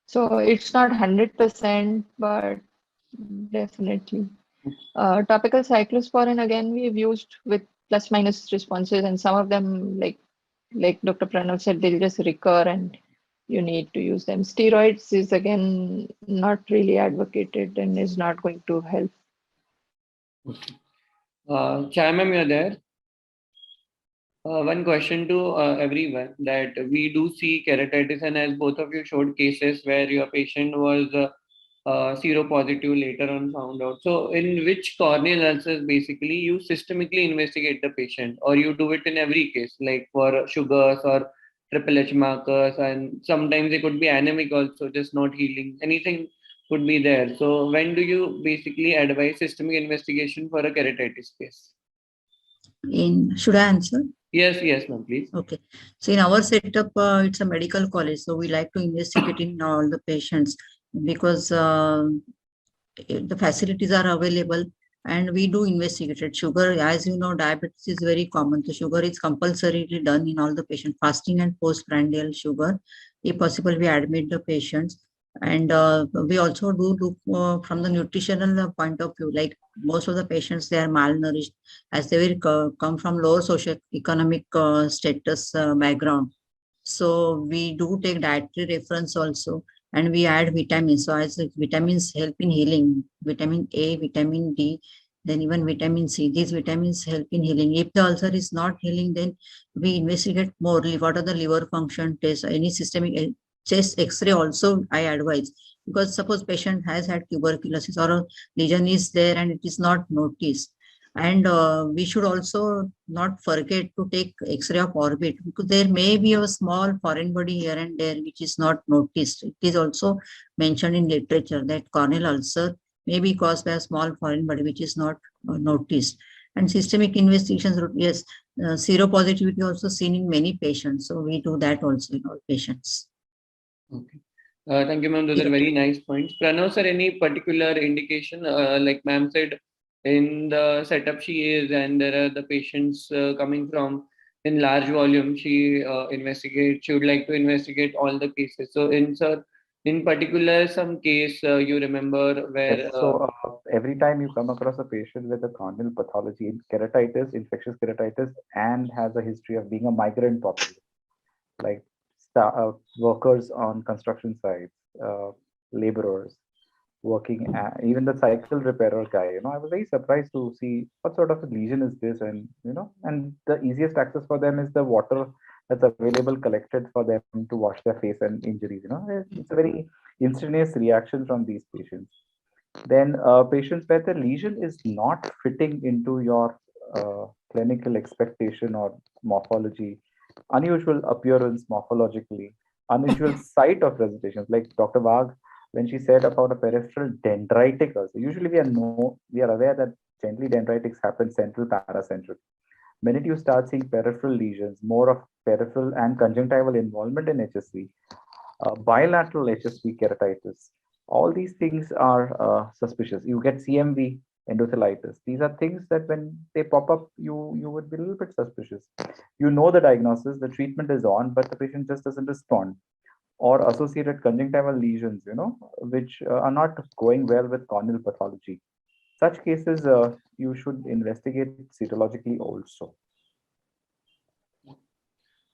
So it's not 100%, but definitely. Topical cyclosporin, again, we've used with plus minus responses, and some of them, like Dr. Pranav said, they'll just recur and you need to use them. Steroids is, again, not really advocated and is not going to help. Chai ma'am, you're there? One question to everyone, that we do see keratitis, and as both of you showed cases where your patient was seropositive later on found out. So in which corneal ulcers basically you systemically investigate the patient, or you do it in every case, like for sugars or triple H markers, and sometimes they could be anemic also, just not healing. Anything could be there. So when do you basically advise systemic investigation for a keratitis case? Should I answer? Yes, ma'am, please. Okay. So in our setup, it's a medical college. So we like to investigate in all the patients because the facilities are available and we do investigate. Sugar, as you know, diabetes is very common. So sugar is compulsorily done in all the patients, fasting and postprandial sugar. If possible, we admit the patients. And we also do look from the nutritional point of view, like most of the patients, they are malnourished as they will come from lower socio-economic status background. So we do take dietary reference also, and we add vitamins. So as vitamins help in healing, vitamin A, vitamin D, then even vitamin C. These vitamins help in healing. If the ulcer is not healing, then we investigate more. What are the liver function tests, any systemic chest X-ray also I advise, because suppose patient has had tuberculosis or a lesion is there and it is not noticed. And we should also not forget to take X-ray of orbit, because there may be a small foreign body here and there which is not noticed. It is also mentioned in literature that corneal ulcer may be caused by a small foreign body which is not noticed. And systemic investigations, yes, seropositivity also seen in many patients. So we do that also in all patients. Okay. Thank you, ma'am. Those are very nice points. Pranav, sir, any particular indication, like ma'am said, in the setup she is, and there are the patients coming from in large volume, she would like to investigate all the cases. So in In particular, some case you remember where Yes. So every time you come across a patient with a corneal pathology, keratitis, infectious keratitis, and has a history of being a migrant population, like workers on construction sites, laborers working, even the cycle repairer guy, I was very surprised to see what sort of a lesion is this, and and the easiest access for them is the water that's available collected for them to wash their face and injuries. It's a very instantaneous reaction from these patients. Then patients where the lesion is not fitting into your clinical expectation or morphology, unusual appearance morphologically, unusual site of presentations, like Dr. Wagh, when she said about a peripheral dendritic ulcer. Usually we are aware that generally dendritics happen central paracentral. Minute you start seeing peripheral lesions, more of peripheral and conjunctival involvement in HSV, bilateral HSV keratitis. All these things are suspicious. You get CMV endothelitis. These are things that when they pop up, you would be a little bit suspicious. You know the diagnosis, the treatment is on, but the patient just doesn't respond. Or associated conjunctival lesions, which are not going well with corneal pathology. Such cases, you should investigate cytologically also.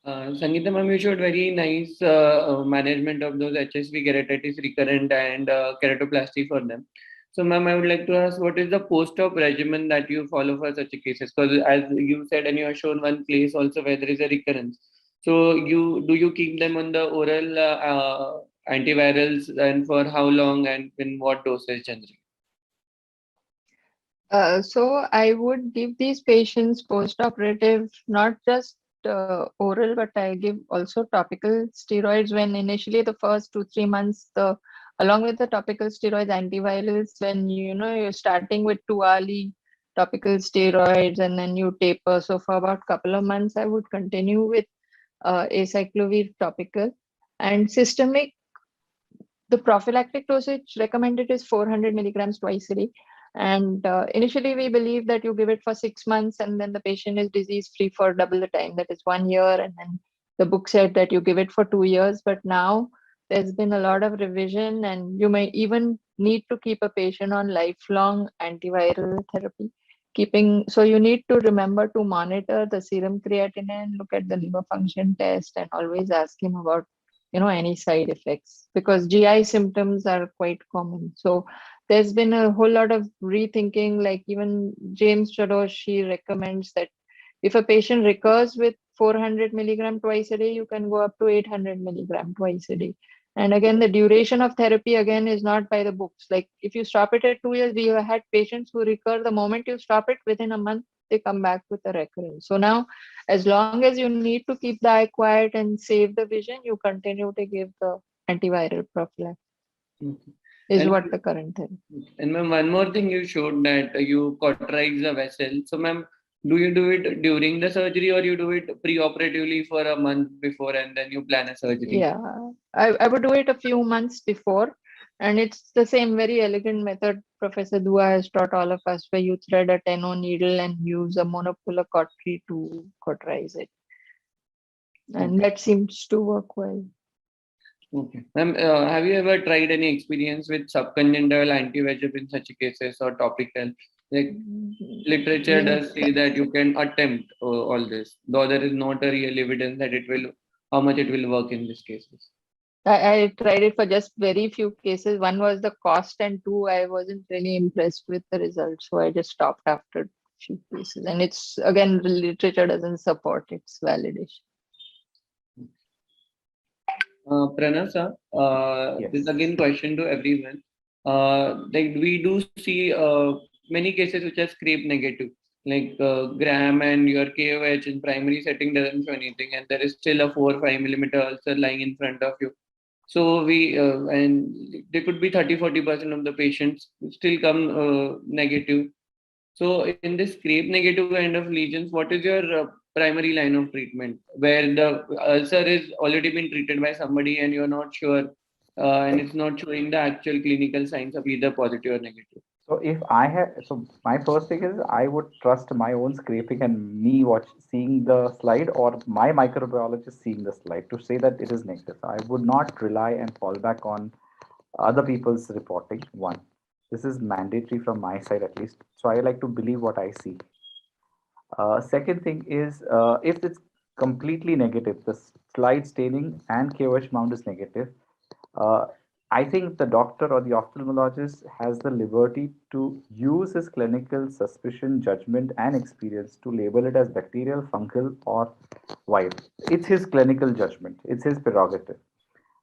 Sangeeta ma'am, you showed very nice management of those HSV keratitis recurrent and keratoplasty for them. So ma'am, I would like to ask, what is the post-op regimen that you follow for such cases? Because as you said, and you have shown one case also where there is a recurrence. So do you keep them on the oral antivirals, and for how long and in what dosage generally? So I would give these patients post-operative, not just oral, but I give also topical steroids when initially the first 2-3 months, along with the topical steroids, antivirals, when you're starting with 2-hourly topical steroids and then you taper. So for about a couple of months, I would continue with acyclovir topical. And systemic, the prophylactic dosage recommended is 400 milligrams twice a day. And initially, we believe that you give it for 6 months and then the patient is disease free for double the time, that is 1 year. And then the book said that you give it for 2 years. But now there's been a lot of revision, and you may even need to keep a patient on lifelong antiviral therapy. So you need to remember to monitor the serum creatinine, look at the liver function test, and always ask him about any side effects, because GI symptoms are quite common. So there's been a whole lot of rethinking, like even James Chadosh, he recommends that if a patient recurs with 400 milligram twice a day, you can go up to 800 milligram twice a day. And again, the duration of therapy again is not by the books. Like if you stop it at 2 years, we have had patients who recur the moment you stop it, within a month, they come back with a recurrence. So now, as long as you need to keep the eye quiet and save the vision, you continue to give the antiviral prophylaxis. Okay. Is what the current thing. And ma'am, one more thing you showed that you cauterize the vessel. So ma'am, do you do it during the surgery or you do it pre-operatively for a month before and then you plan a surgery? Yeah, I would do it a few months before, and it's the same very elegant method Professor Dua has taught all of us, where you thread a 10-0 needle and use a monopolar cautery to cauterize it. And that seems to work well. Okay. Ma'am, have you ever tried any experience with subconjunctival anti-VEGF in such cases or topical? Like literature does say that you can attempt all this, though there is not a real evidence that how much it will work in these cases. I tried it for just very few cases. One was the cost, and two, I wasn't really impressed with the results. So I just stopped after a few cases. And it's, again, the literature doesn't support its validation. Pranav sir, Yes. this is again question to everyone. Like we do see many cases which are scrape negative, like Graham, and your KOH in primary setting doesn't show anything, and there is still a 4 or 5 millimeter ulcer lying in front of you. So and there could be 30-40% of the patients still come negative. So in this scrape negative kind of lesions, what is your primary line of treatment, where the ulcer is already been treated by somebody and you're not sure, and it's not showing the actual clinical signs of either positive or negative? So if my first thing is I would trust my own scraping and me seeing the slide, or my microbiologist seeing the slide to say that it is negative. I would not rely and fall back on other people's reporting. One, this is mandatory from my side at least. So I like to believe what I see. Second thing is, if it's completely negative, the slide staining and KOH mount is negative, uh, I think the doctor or the ophthalmologist has the liberty to use his clinical suspicion, judgment, and experience to label it as bacterial, fungal, or viral. It's his clinical judgment, it's his prerogative.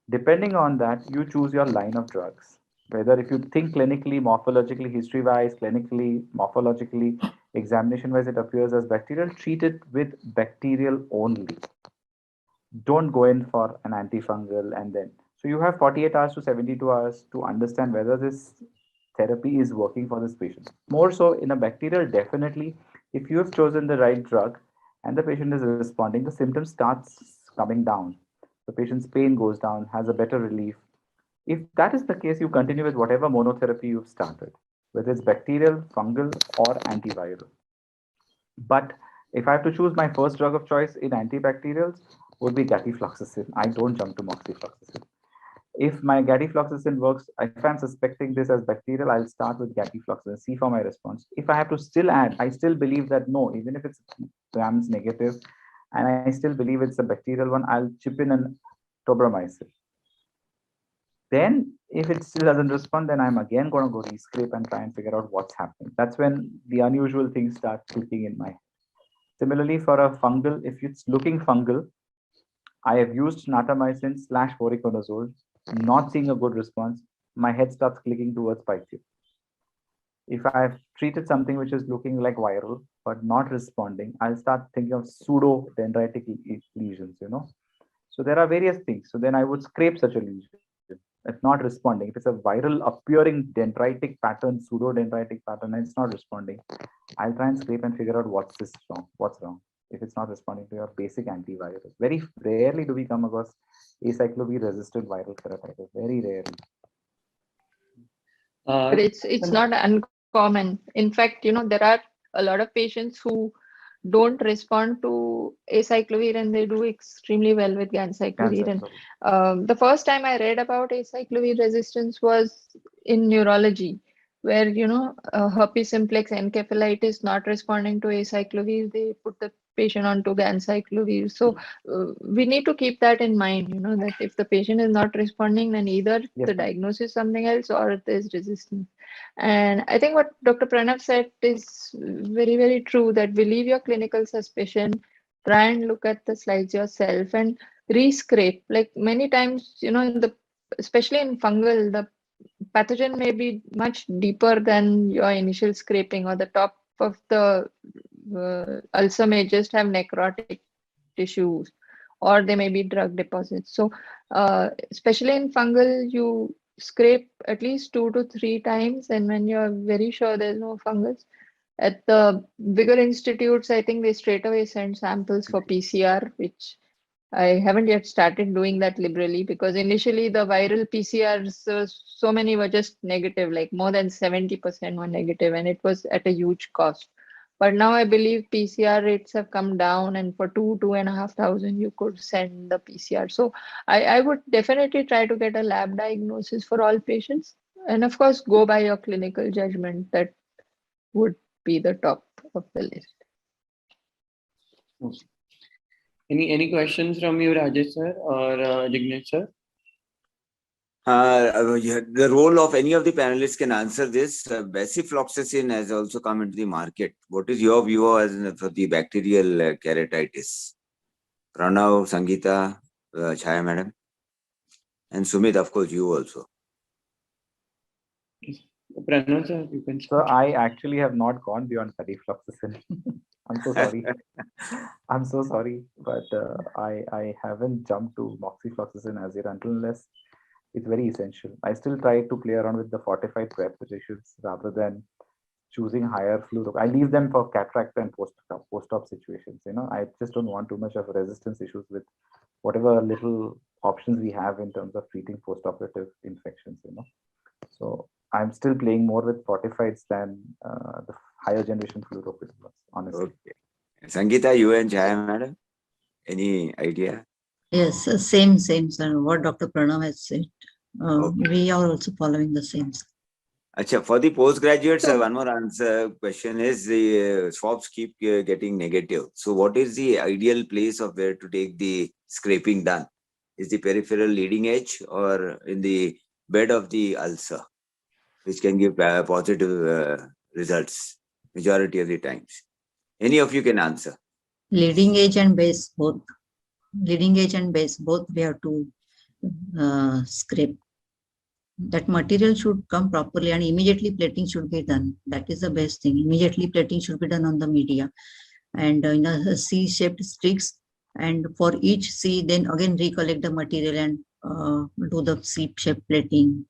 Depending on that, you choose your line of drugs. Whether if you think clinically, morphologically, history wise, clinically, morphologically, examination wise, it appears as bacterial, treat it with bacterial only. Don't go in for an antifungal and then. So you have 48 hours to 72 hours to understand whether this therapy is working for this patient. More so in a bacterial, definitely, if you have chosen the right drug and the patient is responding, the symptom starts coming down. The patient's pain goes down, has a better relief. If that is the case, you continue with whatever monotherapy you've started, whether it's bacterial, fungal, or antiviral. But if I have to choose, my first drug of choice in antibacterials would be gatifloxacin. I don't jump to moxifloxacin. If my gatifloxacin works, if I'm suspecting this as bacterial, I'll start with gatifloxacin, see for my response. If I have to still add, I still believe that no, even if it's grams negative, and I still believe it's a bacterial one, I'll chip in an tobramycin. Then if it still doesn't respond, then I'm again going to go rescrape and try and figure out what's happening. That's when the unusual things start clicking in my head. Similarly, for a fungal, if it's looking fungal, I have used natamycin / voriconazole, not seeing a good response. My head starts clicking towards pythia. If I've treated something which is looking like viral but not responding, I'll start thinking of pseudo dendritic lesions, So there are various things. So then I would scrape such a lesion. It's not responding. If it's a viral appearing dendritic pattern, pseudo dendritic pattern, and it's not responding, I'll try and scrape and figure out what's wrong. If it's not responding to your basic antivirus. Very rarely do we come across acyclovir resistant viral keratitis. Very rarely. But it's not uncommon. In fact, there are a lot of patients who don't respond to acyclovir and they do extremely well with ganciclovir. And the first time I read about acyclovir resistance was in neurology, where herpes simplex encephalitis not responding to acyclovir, they put the patient onto ganciclovir. So we need to keep that in mind, that if the patient is not responding, then either the diagnosis is something else or there's resistance. And I think what Dr. Pranav said is very, very true, that believe your clinical suspicion, try and look at the slides yourself and re-scrape. Like many times, especially in fungal, the pathogen may be much deeper than your initial scraping, or the top of the ulcer may just have necrotic tissues, or they may be drug deposits. So especially in fungal, you scrape at least 2 to 3 times, and when you're very sure there's no fungus. At the bigger institutes, I think they straight away send samples for PCR, which I haven't yet started doing that liberally, because initially the viral PCRs, so many were just negative, like more than 70% were negative, and it was at a huge cost. But now I believe PCR rates have come down, and for 2,500, you could send the PCR. So I would definitely try to get a lab diagnosis for all patients. And of course, go by your clinical judgment. That would be the top of the list. Any questions from you, Rajesh sir or Jignesh sir? The role of any of the panelists can answer this. Basifloxacin has also come into the market. What is your view for the bacterial keratitis? Pranav, Sangeeta, Chaya madam, and Sumit, of course, you also. Pranav sir, you can. So I actually have not gone beyond gatifloxacin. I'm so sorry. I'm so sorry, but I haven't jumped to moxifloxacin as yet unless it's very essential. I still try to play around with the fortified preparations rather than choosing higher fluid. I leave them for cataract and post-op situations. I just don't want too much of resistance issues with whatever little options we have in terms of treating post-operative infections. So I'm still playing more with fortifieds than the higher generation fluoroquinolones, honestly. Okay. Sangeeta, you and Jaya, madam, any idea? Yes, same, sir. What Dr. Pranav has said. Okay. We are also following the same. Achha, for the postgraduates, one more answer question is the swabs keep getting negative. So what is the ideal place of where to take the scraping done? Is the peripheral leading edge or in the bed of the ulcer, which can give positive results majority of the times? Any of you can answer. Leading edge and base both. Leading edge and base both we have to scrape. That material should come properly and immediately plating should be done. That is the best thing. Immediately plating should be done on the media and in a C-shaped sticks. And for each C, then again recollect the material and do the C-shaped plating.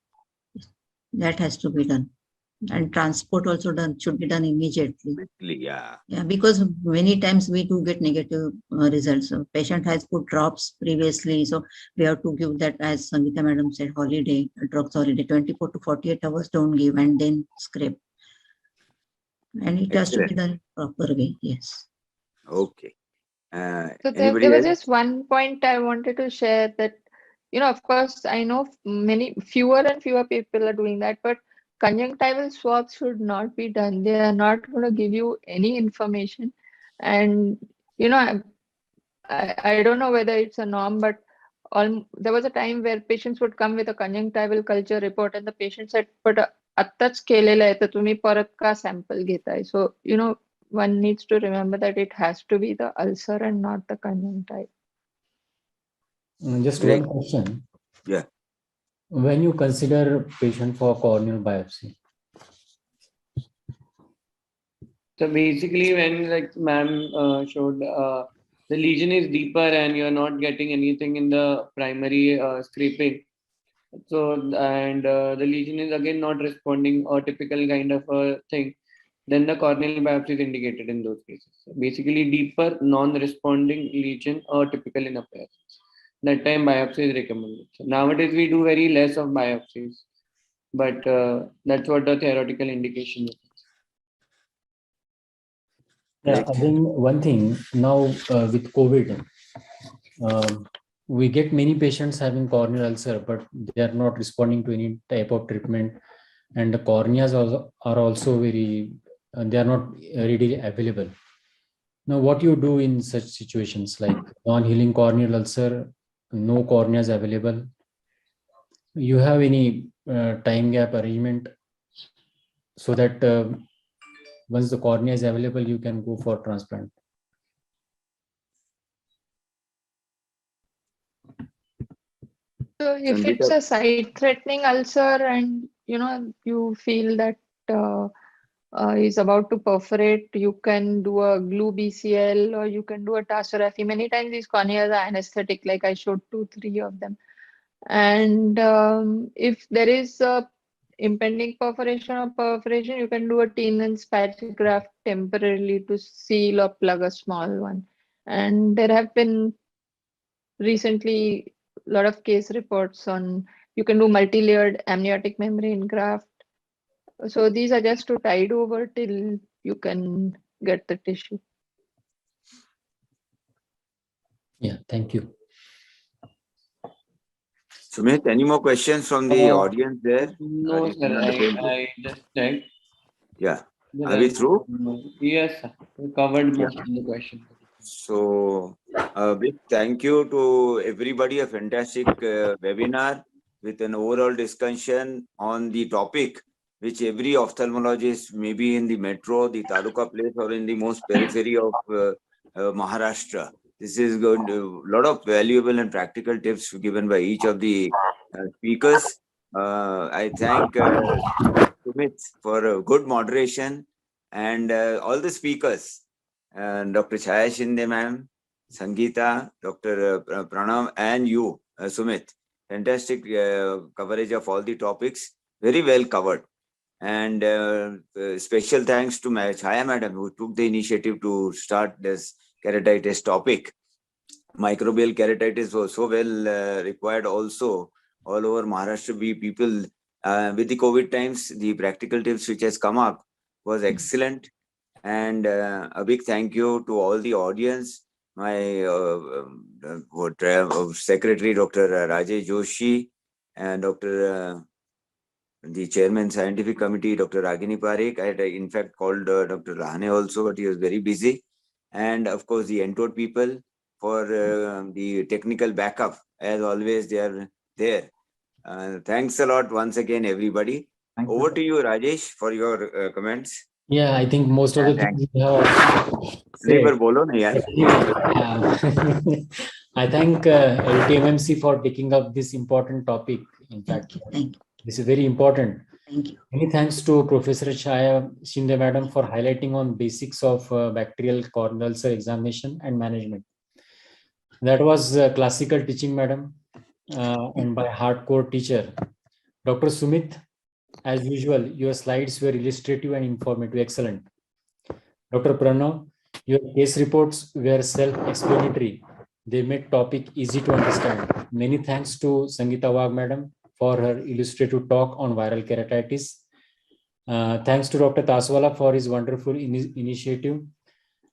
That has to be done. And transport also should be done immediately. Yeah. Yeah, because many times we do get negative results. So patient has put drops previously, so we have to give that, as Sangeeta madam said, holiday, drugs holiday, 24 to 48 hours don't give and then scrape. And it has to be done proper way, yes. Okay. So there was just one point I wanted to share that, of course, I know fewer and fewer people are doing that, but conjunctival swabs should not be done. They are not going to give you any information. And, I don't know whether it's a norm, but there was a time where patients would come with a conjunctival culture report and the patient said, but आत्ताच केलेलं आहे तर तुम्ही परत का sample घेताय? So, one needs to remember that it has to be the ulcer and not the conjunctiva. Just one question. Yeah. When you consider patient for corneal biopsy? So basically, when like ma'am showed, the lesion is deeper and you're not getting anything in the primary scraping. So, and the lesion is again not responding or typical kind of a thing, then the corneal biopsy is indicated in those cases. So basically, deeper non-responding lesion or typical in appearance. That time biopsy is recommended. So nowadays we do very less of biopsies, but that's what the theoretical indication is. Yeah, I think one thing now with COVID, we get many patients having corneal ulcer, but they are not responding to any type of treatment, and the corneas are also very, they are not readily available. Now, what you do in such situations like non-healing corneal ulcer, no corneas available? You have any time gap arrangement so that once the cornea is available, you can go for transplant? So if it's a site-threatening ulcer and you feel that is about to perforate, you can do a glue BCL or you can do a tarsography. Many times these corneas are anesthetic, like I showed 2-3 of them. And if there is a impending perforation, you can do a Tennant's patch graft temporarily to seal or plug a small one. And there have been recently a lot of case reports on you can do multi-layered amniotic membrane graft. So these are just to tide over till you can get the tissue. Yeah, thank you. Sumit, any more questions from the audience there? No, sir. I just checked. Yeah. Are we through? Yes, sir. We covered most of the questions. So, a big thank you to everybody. A fantastic webinar with an overall discussion on the topic, which every ophthalmologist, maybe in the metro, the taluka place, or in the most periphery of Maharashtra. This is going to a lot of valuable and practical tips given by each of the speakers. I thank Sumit for good moderation and all the speakers. Dr. Chaya Shinde ma'am, Sangeeta, Dr. Pranav, and you, Sumit. Fantastic coverage of all the topics. Very well covered. And special thanks to Chaya madam, who took the initiative to start this keratitis topic. Microbial keratitis was so well required also all over Maharashtra. People with the COVID times, the practical tips which has come up was excellent. And a big thank you to all the audience, my Secretary Dr. Rajesh Joshi, and Dr. The Chairman Scientific Committee, Dr. Ragini Parikh. I had in fact called Dr. Rahane also, but he was very busy. And of course, the Entod people for the technical backup. As always, they are there. Thanks a lot once again, everybody. Over to you, Rajesh, for your comments. Yeah, I think most of the things you have said. I thank LTMMC for taking up this important topic. In fact, this is very important. Thank you. Many thanks to Professor Chaya Shinde Madam for highlighting on basics of bacterial corneal ulcer examination and management. That was classical teaching, Madam, and by hardcore teacher. Dr. Sumit, as usual, your slides were illustrative and informative. Excellent. Dr. Pranav, your case reports were self-explanatory. They made topic easy to understand. Many thanks to Sangeeta Wagh Madam for her illustrative talk on viral keratitis. Thanks to Dr. Taswala for his wonderful initiative.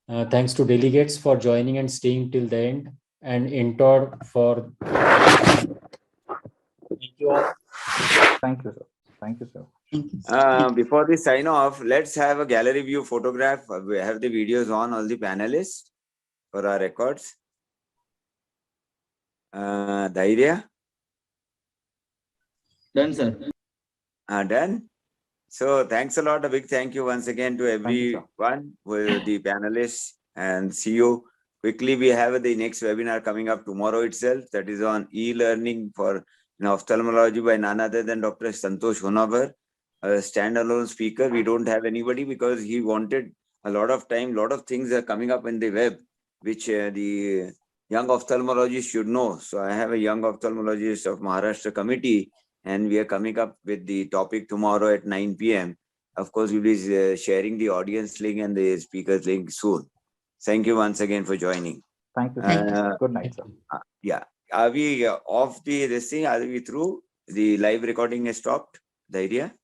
Thanks to delegates for joining and staying till the end. And Entod for... Thank you all. Thank you, sir. Thank you, sir. Before we sign off, let's have a gallery view photograph. We have the videos on all the panelists for our records. Dhairya? Done, sir. Done. So thanks a lot. A big thank you once again to everyone, the panelists, and see you quickly. We have the next webinar coming up tomorrow itself. That is on e-learning for ophthalmology by none other than Dr. Santosh Honavar, a standalone speaker. We don't have anybody because he wanted a lot of time. A lot of things are coming up in the web, which the young ophthalmologists should know. So I have a young ophthalmologist of Maharashtra committee, and we are coming up with the topic tomorrow at 9 p.m. Of course, we'll be sharing the audience link and the speakers link soon. Thank you once again for joining. Thank you. Good night, sir. Yeah. Are we off this thing? Are we through? The live recording has stopped? The idea?